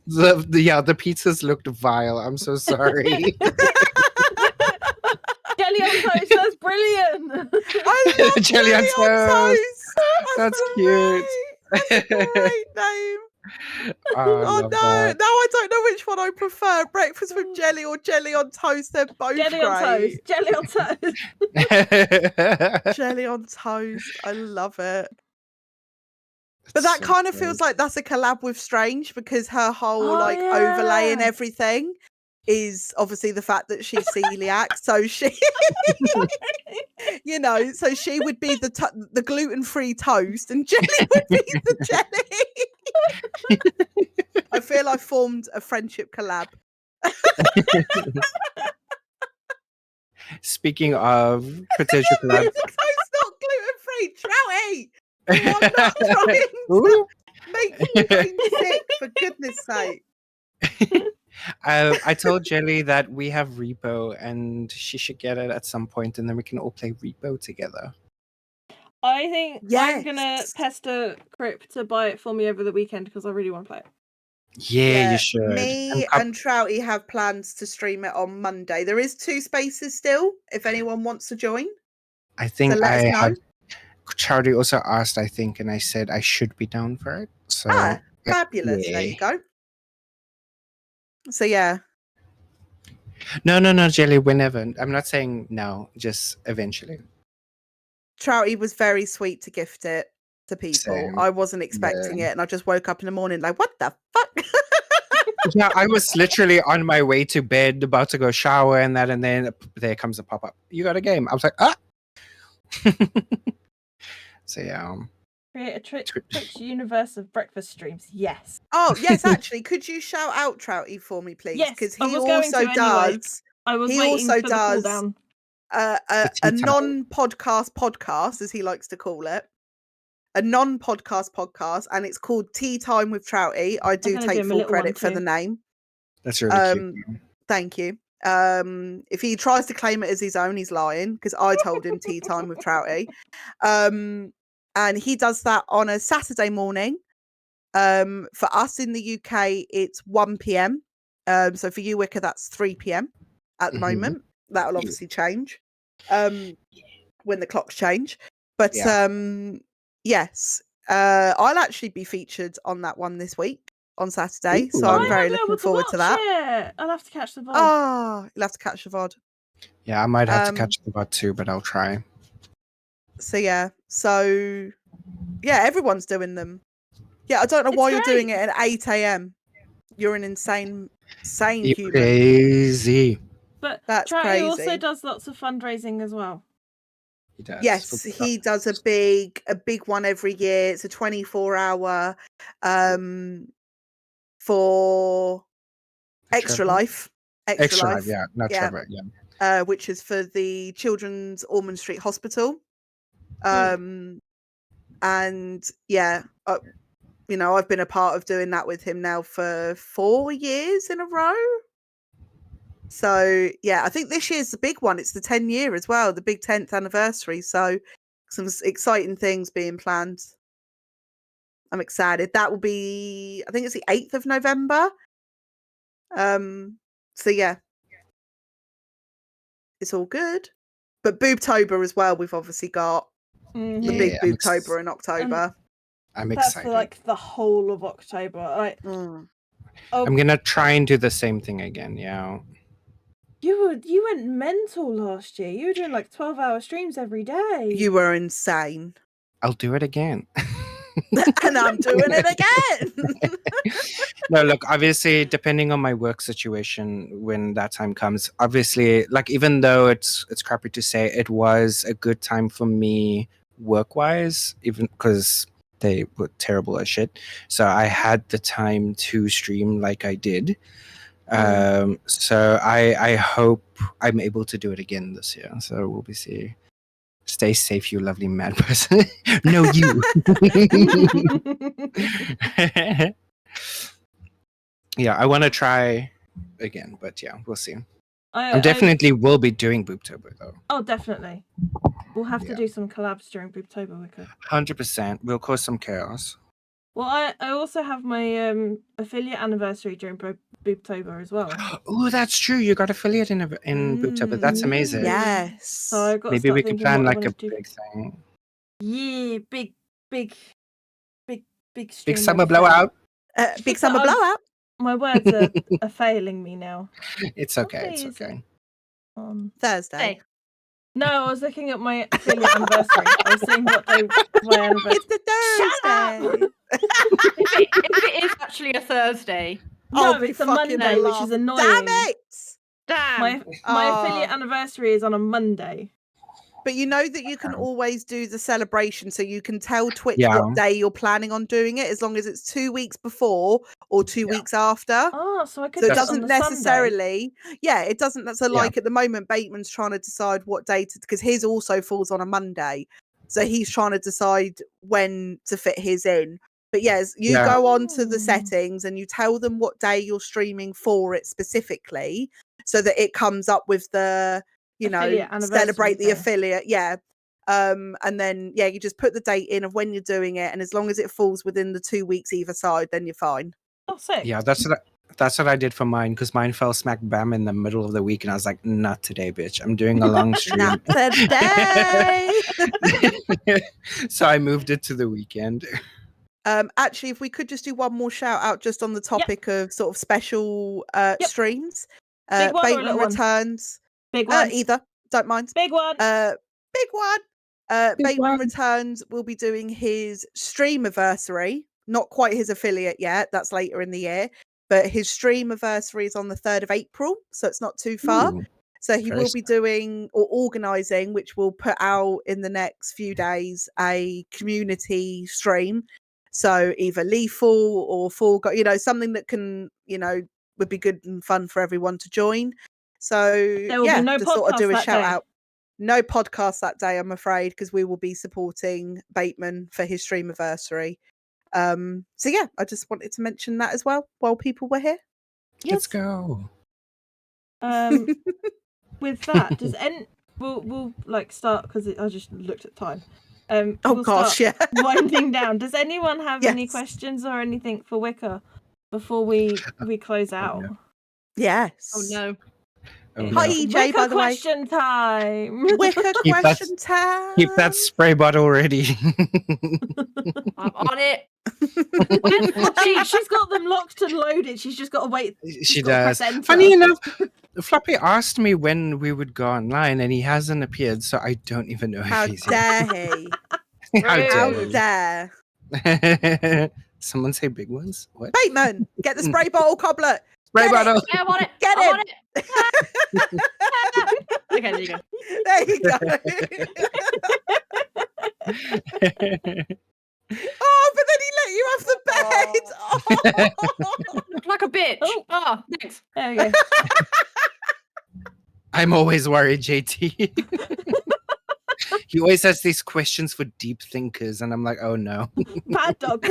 the pizzas looked vile. I'm so sorry. Jelly on toast, that's brilliant. I love Jelly on toast. That's cute. That's a great name. Oh, I Oh love no, that. now I don't know which one I prefer. Breakfast with Jelly or Jelly on toast. They're both Jelly on great. toast. Jelly on toast. Jelly on toast. I love it. But that So kind of good. feels like that's a collab with Strange because her whole Oh, like overlay and yeah. everything is obviously the fact that she's celiac. So she, you know, so she would be the gluten-free toast and Jelly would be the jelly. I feel I formed a friendship collab. Speaking of potential collabs. The toast not gluten-free. Trouty! I'm not trying to Ooh. make you brain sick, for goodness sake. I told Jelly that we have Repo and she should get it at some point and then we can all play Repo together. I think I'm going to Yes. pester Crip to buy it for me over the weekend because I really want to play it. Yeah, you should. Me and Trouty have plans to stream it on Monday. There is 2 spaces still, if anyone wants to join. I think So let us I know. had Charlie also asked, I think, and I said I should be down for it. So Fabulous. There you yay. go. So yeah. No, Jelly, whenever. I'm not saying no, just eventually. Trouty was very sweet to gift it to people. Same. I wasn't expecting it, and I just woke up in the morning like, what the fuck? Yeah, I was literally on my way to bed, about to go shower and that, and then there comes a pop-up. You got a game. I was like, ah. So yeah. Create a Twitch universe of breakfast streams. Yes. Oh yes, actually, could you shout out Trouty for me, please? Yes, Because I he was going also to anyway. does I was He waiting also for does- the cooldown. a tea time. non-podcast, as he likes to call it. A non-podcast, and it's called Tea Time with Trouty. I do gonna take do him a full little one credit for too. the name. That's really cute. Thank you. If he tries to claim it as his own, he's lying because I told him Tea Time with Trouty. And he does that on a Saturday morning. For us in the UK, it's 1 p.m. So for you, Wicker, that's 3 p.m. at the Mhm. moment. That'll obviously change when the clocks change. But yes, I'll actually be featured on that one this week on Saturday. So Ooh. I'm I very won't be able looking forward to watch that. it. I'll have to catch the VOD. Oh, you'll have to catch the VOD. Yeah, I might have to Um, catch the bot too, but I'll try. So yeah, everyone's doing them. Yeah, I don't know It's why you're doing great. it at 8 a.m. You're an insane You human. crazy. But That's Trouty also crazy. does lots of fundraising as well. He does. Yes, he does a big one every year. It's a 24-hour for Extra Trevor? Life. Extra Life, yeah, not Yeah. Trevor. Yeah. Which is for the Children's Ormond Street Hospital. And yeah, you know, I've been a part of doing that with him now for 4 years in a row. So yeah, I think this year's the big one. It's the 10-year as well, the big 10th anniversary. So some exciting things being planned. I'm excited. That will be, I think it's the 8th of November. So yeah, it's all good. But Boobtober as well, we've obviously got the big I'm Boobtober in October. I'm That's excited. for like the whole of October. Like, I'm gonna try and do the same thing again. Yeah. you went mental last year. You were doing like 12-hour streams every day. You were insane. I'll do it again. And I'm doing it again. No, look, obviously, depending on my work situation when that time comes, obviously, like, even though it's crappy to say, it was a good time for me work-wise, even because they were terrible as shit. So I had the time to stream like I did. So I hope I'm able to do it again this year. So we'll be seeing. Stay safe, you lovely mad person. No, you. Yeah, I want to try again, but yeah, we'll see. I definitely will be doing Booptober though. Oh, definitely. We'll have to Yeah. do some collabs during Booptober, Wicker. 100%. We'll cause some chaos. Well, I also have my affiliate anniversary during Booptober as well. Oh, that's true. You got affiliate in Booptober. That's amazing. Yes. So I've got to Maybe start we can thinking plan what I like a want to do. big thing. Yeah, big Big stream summer of fun. blowout. Big summer blowout. My words are failing me now. It's okay. It's okay. On Thursday. Hey. No, I was looking at my affiliate anniversary. I was seeing what day my anniversary. It's the Thursday. If it is actually a Thursday. No, I'll be it's a fucking Monday, which alarmed. is annoying. Damn it! Damn. My affiliate anniversary is on a Monday. But you know that you can always do the celebration, so you can tell Twitch Yeah. what day you're planning on doing it, as long as it's 2 weeks before or 2 weeks after. Oh, so I could So do it it on doesn't the necessarily, yeah, it doesn't. So Yeah. like at the moment, Bateman's trying to decide what day to, because his also falls on a Monday, so he's trying to decide when to fit his in. But yes, you Yeah. go on to the Oh. settings and you tell them what day you're streaming for it specifically, so that it comes up with the, you know, Affiliate anniversary celebrate the thing. affiliate, yeah. And then yeah, you just put the date in of when you're doing it, and as long as it falls within the 2 weeks either side, then you're fine. Oh, sick. Yeah, that's what I did for mine, because mine fell smack bam in the middle of the week, and I was like, not today, bitch. I'm doing a long stream. Not today. So I moved it to the weekend. Actually, if we could just do one more shout out just on the topic of sort of special streams. Big one or a Bateman little one? returns. Big one. Either. Don't mind. Big one. Big one. Big Bateman one. returns will be doing his streamiversary. Not quite his affiliate yet. That's later in the year. But his streamiversary is on the 3rd of April, so it's not too far. Ooh, So he very will be doing or organising, which we'll put out in the next few days, a community stream. So either lethal or Fall Guy, you know, something that can, you know, would be good and fun for everyone to join. So There will be no just thought I'd podcast do a that shout day. out. No podcast that day, I'm afraid, because we will be supporting Bateman for his streamiversary. So yeah, I just wanted to mention that as well while people were here. Let's go. With that, does we'll like start, because I just looked at time. Oh we'll gosh, start yeah. winding down. Does anyone have any Yes. questions or anything for Wicker before we close out? no. Yes. Oh no. Oh, Hi, no. EJ, Wicker by the way. question time. Wicker Keep that- question time. Keep that spray bottle ready. I'm on it. She's got them locked and loaded. She's just got to wait. She got to does. press enter. Funny enough, Floppy asked me when we would go online, and he hasn't appeared, so I don't even know How if he's here. dare he? How How Rude. dare. Someone say big ones? What? Bateman, get the spray bottle, Coblett. Spray Get it. bottle. Yeah, I'm on it. Get I'm him. on it. Okay, there you go. There you go. Oh, but then he let you off the bed. Oh. Look like a bitch. Oh. Oh, thanks. There we go. I'm always worried, JT. He always has these questions for deep thinkers, and I'm like, oh no. Bad dog.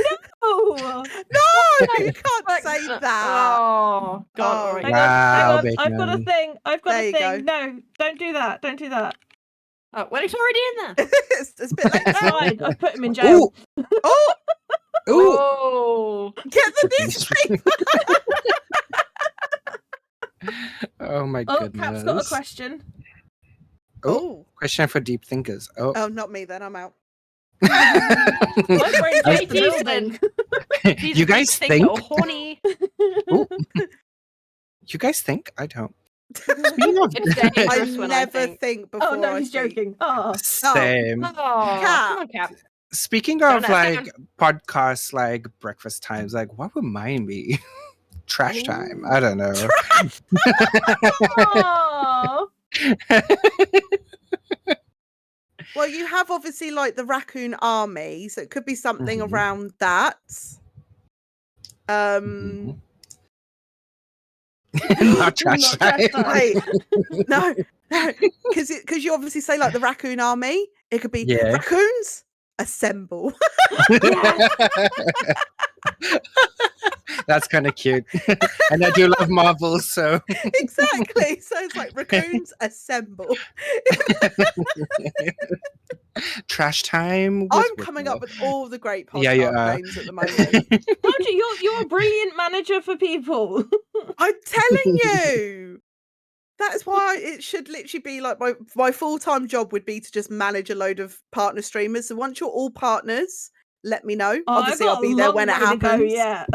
No. No, you can't say that. Oh, God. Oh. All right. Hang Wow, on. I've got a Bateman. thing. I've got There a you thing. go. No, don't do that. Don't do that. Oh, well, it's already in there. It's a bit late. It's fine. I've put him in jail. Ooh, Oh, ooh. Oh. get the newspaper. Oh my Oh, goodness. Cap's got a question. Oh, Question for deep thinkers. Oh. oh, not me then. I'm out. My brain's I- left the building. You guys think? Or horny. You guys think? I don't. Speaking of- It's I dangerous when I never think. think before. Oh no, I he's speak. joking. Oh, Same. Oh, come on, Cap. Speaking Don't of let like podcasts, like breakfast times, like what would mine be? Trash time. Ooh. I don't know. Oh, Well, you have obviously like the raccoon army, so it could be something Mhm. around that. Um, Not trash Not trash time. time. wait, no, because you obviously say like the raccoon army. It could be Yeah. raccoons assemble. Yes. That's kind of cute. And I do love Marvel, so Exactly. So it's like raccoons assemble. trash time with I'm coming Whitmore. up with all the great Yeah, podcast you are. names at the moment. Told you, you're a brilliant manager for people. I'm telling you. That's why it should literally be like my full-time job would be to just manage a load of partner streamers. So once you're all partners, let me know. Oh, Obviously, I I'll got be a there long when it way to go. happens. Yeah.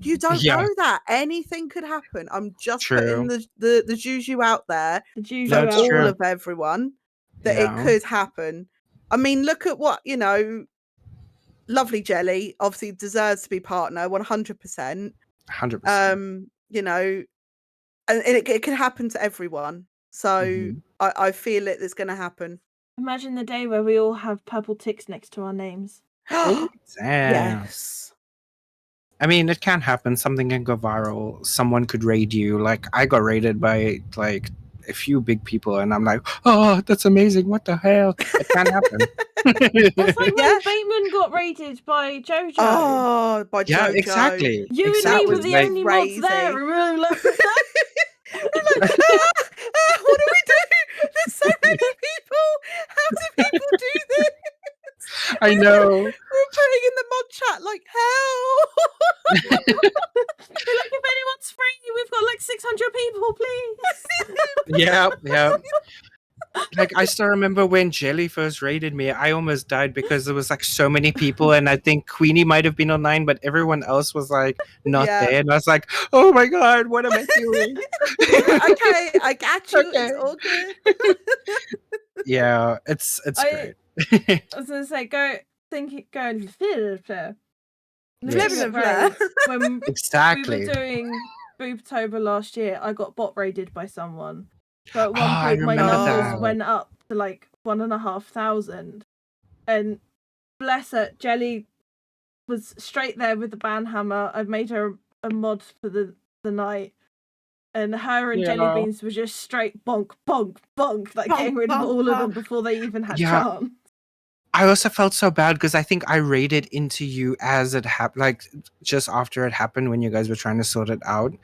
You don't Yeah. know that. Anything could happen. I'm just putting True. the juju out there The juju No, for it's out all true. there. of everyone that it Yeah. could happen. I mean, look at what, Lovely Jelly obviously deserves to be partner 100%. 100%. And it can happen to everyone. So Mhm. I feel it's going to happen. Imagine the day where we all have purple ticks next to our names. Oh, damn. Yes. I mean, it can happen. Something can go viral. Someone could raid you. Like, I got raided by, like, a few big people, and I'm like, oh, that's amazing. What the hell? It can happen. That's like Yeah. when Bateman got raided by Jojo. Oh, by Yeah, Jojo. exactly. You exactly. and me were was the Like, only mods crazy. there. And we were like, We're like, what do we do? There's so many people. How do people do this? I know. We're putting in the mod chat like, help. we're like, if anyone's free, we've got like 600 people, please. Yeah. Like, I still remember when Jelly first raided me, I almost died because there was like so many people, and I think Queenie might have been online, but everyone else was like not Yeah. there. And I was like, oh my God, what am I doing? Okay, I got you. Okay. It's all good. Yeah, it's I- great. I was gonna say, go Flip. when Exactly. we were doing Boobtober last year, I got bot raided by someone. So at Oh, one I point, my remember numbers that. went up to like 1,500, and bless her, Jelly was straight there with the banhammer. I've made her a mod for the night, and her and Jelly Yeah. Beans were just straight bonk, bonk, bonk, like Bonk, getting rid of bonk, all of them bonk. before they even had Yeah. chance. I also felt so bad because I think I raided into you as it happened, like just after it happened when you guys were trying to sort it out.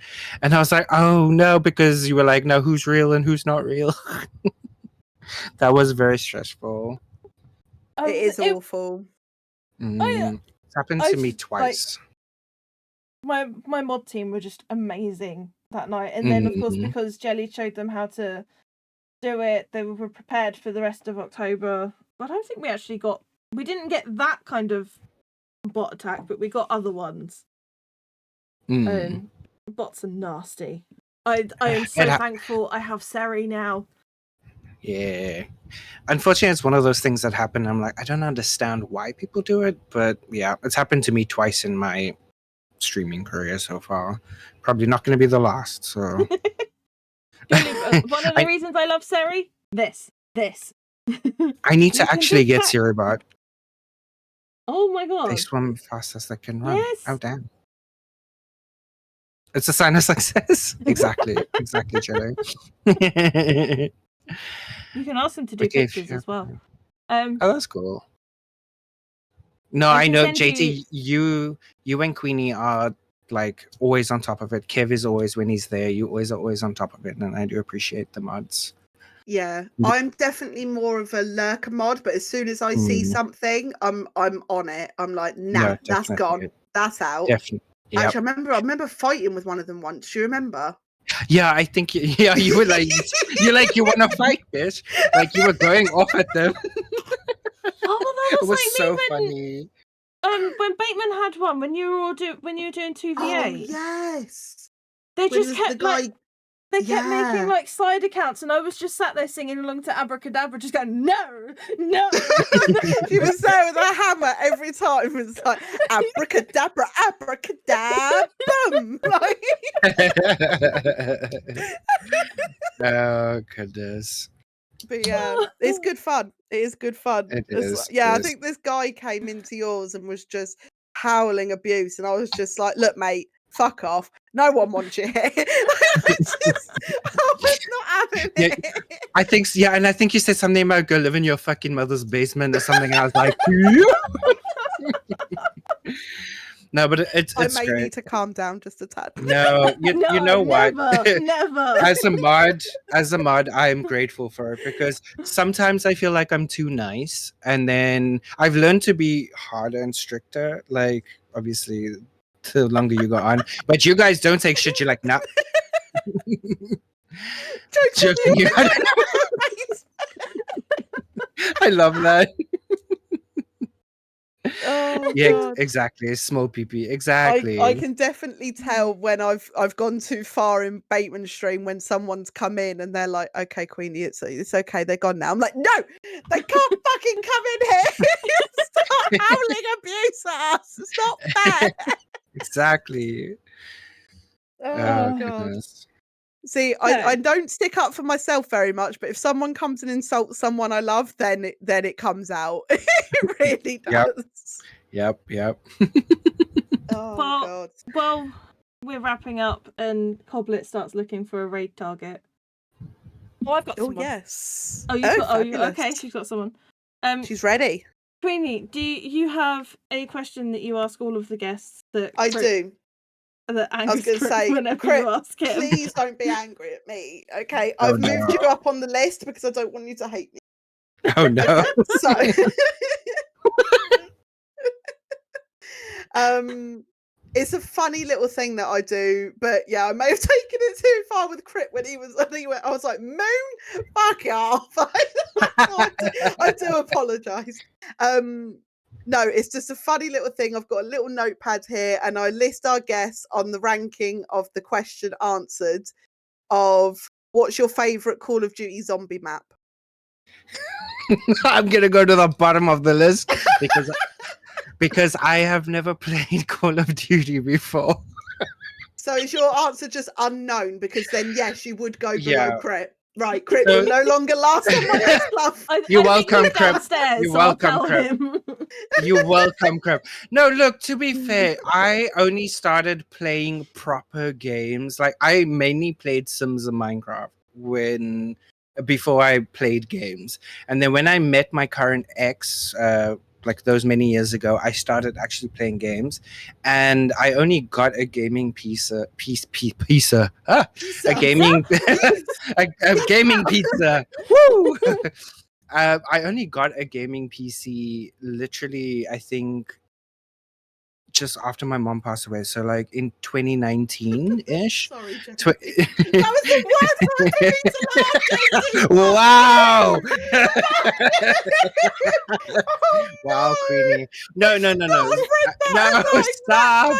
And I was like, oh no, because you were like, no, who's real and who's not real? That was very stressful. It is awful. It's happened I to me just, like, twice. my mod team were just amazing that night, and then of course, Mhm. because Jelly showed them how to do it, they were prepared for the rest of October. But I don't think we didn't get that kind of bot attack, but we got other ones. Mm. Bots are nasty. I am so thankful I have Sari now. Yeah. Unfortunately, it's one of those things that happen. I'm like, I don't understand why people do it, but yeah, it's happened to me twice in my streaming career so far. Probably not going to be the last. So One of the reasons I love Sari, this. I need to You can actually do get that. Siribot. Oh my god! They swim fast as they can run. Yes. Oh damn! It's a sign of success. Exactly, Jelly. You can ask them to do Okay, pictures sure. as well. Oh, that's cool. No, I I can know, send JT. You and Queenie are like always on top of it. Kev is always when he's there. You always are always on top of it, and I do appreciate the mods. Yeah, I'm definitely more of a lurker mod, but as soon as I see something, I'm on it. I'm like, nah, No, that's gone. definitely. That's out. Definitely. Yep. Actually, I remember fighting with one of them once. Do you remember? Yeah, I think you were like you want to fight, bitch. Like you were going off at them. Oh, that It was was like so me funny. when Bateman had one when you were doing 2v8. Oh yes. They When just the kept guy like They kept making Yeah. like side accounts, and I was just sat there singing along to Abracadabra, just going, no, no. She was there with a hammer every time. It's like abracadabra, abracadabra, boom. Like, Oh goodness. but yeah, it's good fun. It is good fun. It It's is, like- yeah, it I is. think this guy came into yours and was just howling abuse, and I was just like, look, mate, fuck off. No one wants you here. I was not having Yeah, it. I think and I think you said something about go live in your fucking mother's basement or something. I was like, no, but it's I may great. need to calm down just a tad. No, you No, know what? never. As a mod, I am grateful for it because sometimes I feel like I'm too nice, and then I've learned to be harder and stricter. Like obviously, the longer you go on, but you guys don't take shit. You're like, nah. Joking you. I love that. Oh, Yeah, God. exactly. Small PP. Exactly. I can definitely tell when I've gone too far in Bateman stream when someone's come in and they're like, okay, Queenie, it's okay, they're gone now. I'm like, no, they can't fucking come in here. Stop howling abuse at us. It's not fair. Exactly. Oh, Oh God. goodness. See, I don't stick up for myself very much, but if someone comes and insults someone I love, then it comes out. It really does. Yep. Oh, Well, God. Well, we're wrapping up, and Coblett starts looking for a raid target. Oh, I've got Oh, someone. yes. Oh, you've got. Oh, fabulous. okay. She's got someone. She's ready. Queenie, do you have a question that you ask all of the guests that I do. that I was angers going to Crip say, whenever Crip, you ask him? please don't be angry at me. Okay, Oh, I've moved no. you up on the list because I don't want you to hate me. Oh no. Okay, so it's a funny little thing that I do, but yeah, I may have taken it too far with Crip when he went, I was like, Moon, fuck off. I do apologise. No, it's just a funny little thing. I've got a little notepad here and I list our guests on the ranking of the question answered of what's your favourite Call of Duty zombie map? I'm gonna go to the bottom of the list because I have never played Call of Duty before. So is your answer just unknown? Because then yes, you would go below Yeah. Crip. Right, Crip So- will no longer last on my list, love. You're I think welcome, he's Crip. downstairs, You're so I'll welcome, tell Crip. him. You're welcome, Crip. No, look, to be fair, I only started playing proper games. Like I mainly played Sims and Minecraft before I played games. And then when I met my current ex, like those many years ago, I started actually playing games, and I only got a gaming a gaming a gaming pizza. Woo! I only got a gaming PC literally, I think, just after my mom passed away. So like in 2019-ish. Sorry, Jesse. That was the worst time for me to Wow. Oh, Wow, Queenie. No. That was No, stop. No.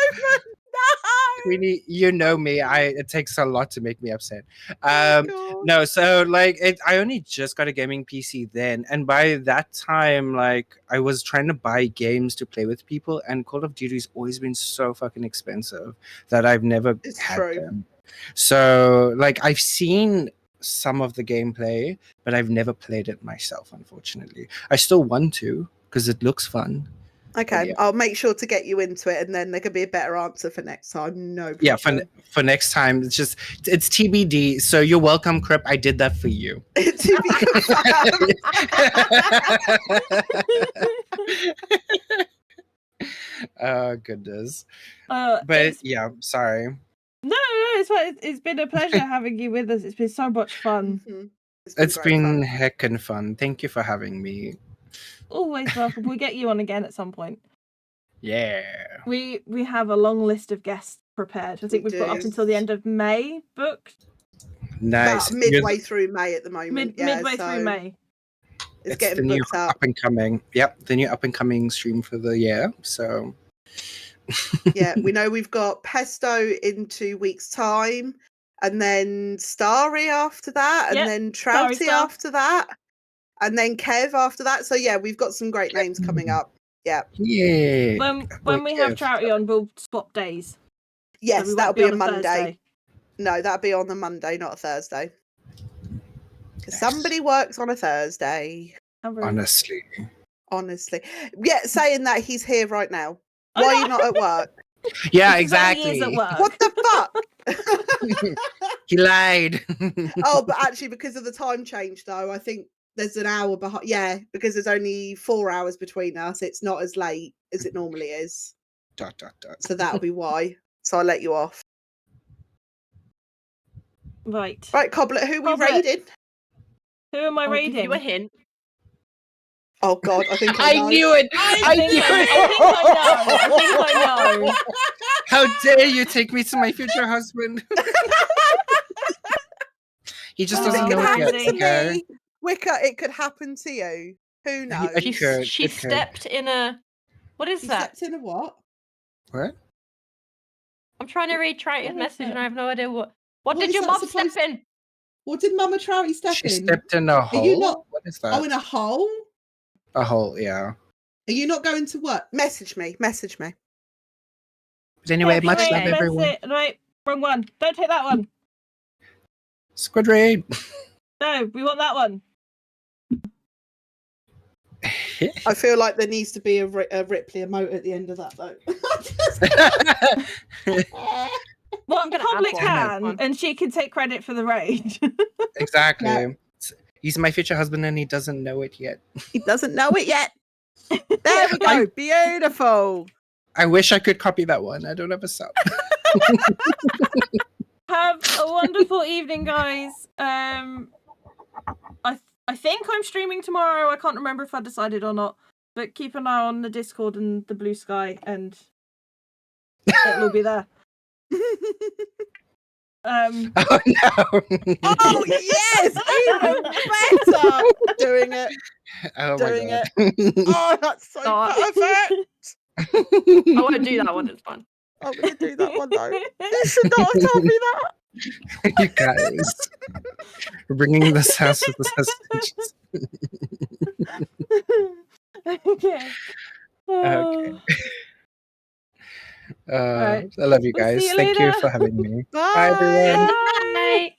Queenie, you know me. It takes a lot to make me upset. God. No, so like I only just got a gaming PC then, and by that time, like I was trying to buy games to play with people, and Call of Duty's always been so fucking expensive that I've never It's had true. them. So like I've seen some of the gameplay, but I've never played it myself, unfortunately. I still want to because it looks fun. Okay, yeah. I'll make sure to get you into it, and then there could be a better answer for next time. No pressure. Yeah, for next time, it's TBD. So you're welcome, Crip. I did that for you. To be confirmed. Oh goodness. But yeah, sorry. No, it's fine. It's been a pleasure having you with us. It's been so much fun. Mhm. It's great been fun. heckin' fun. Thank you for having me. Always welcome. We'll get you on again at some point. Yeah. We have a long list of guests prepared. I think we've got up do. until the end of May booked. Nice. About midway through May at the moment. Midway through May. It's the getting new booked up. up and coming. Yep, the new up and coming stream for the year. So Yeah, we know we've got Pesto in 2 weeks' time. and then Starry after that, and Yep, then Starry Trouty Star. after that, and then Kev after that. So yeah, we've got some great names coming up. Yeah. Yeah. When we have Kev. Trouty on, we'll swap days. Yes, we that'll won't be a on Monday. Thursday. No, that'll be on the Monday, not a Thursday. Because Nice. somebody works on a Thursday. How rude. Honestly. Yeah, saying that he's here right now. I Why are know. you not at work? Yeah, This is when he exactly. is at work. What the fuck? He lied. Oh, but actually, because of the time change, though, I think there's an hour behind. Yeah, because there's only 4 hours between us. It's not as late as it normally is. ... So that'll be why. So I'll let you off. Right. Right, Coblett, who we Coblett. raided? Who am I I'll give raiding? you a hint. Oh God, I think I know. knew it. I think knew I it. think I know. How dare you take me to my future husband? He just Oh, doesn't It know could it happen yet. to okay? me. Wicker, it could happen to you. Who knows? It could. She It could. stepped in a. What is She that? stepped in a what? What? I'm trying to read Trouty's What is message that? and I have no idea what. What What did is your that mom step supposed- in? What did Mama Trouty step She in? stepped in a hole. you not- What is that? Oh, in a hole? A hole, yeah. Are you not going to work? Message me. But anyway, Yep, much wait, love, that's everyone. it. Right, wrong one. Don't take that one. Squid raid. No, we want that one. I feel like there needs to be a Ripley emote at the end of that, though. Well, I'm gonna add Coblett one. can, and she can take credit for the raid. Exactly. Yeah. He's my future husband and he doesn't know it yet. He doesn't know it yet. There we go. Beautiful. I wish I could copy that one. I don't have a sub. Have a wonderful evening, guys. I think I'm streaming tomorrow. I can't remember if I decided or not. But keep an eye on the Discord and the Blue Sky, and it'll be there. Oh no. Oh yes, even better. Doing it. Oh Doing my god. Oh, that's so Oh. perfect. I won't do that one. It's fun. I'm gonna do that one though. You should not have told me that. You guys. We're bringing this house to the Sassy Stitches. Okay. Okay. Right. I love you We'll guys. see you Thank you later. for having me. Bye. Bye everyone. Bye.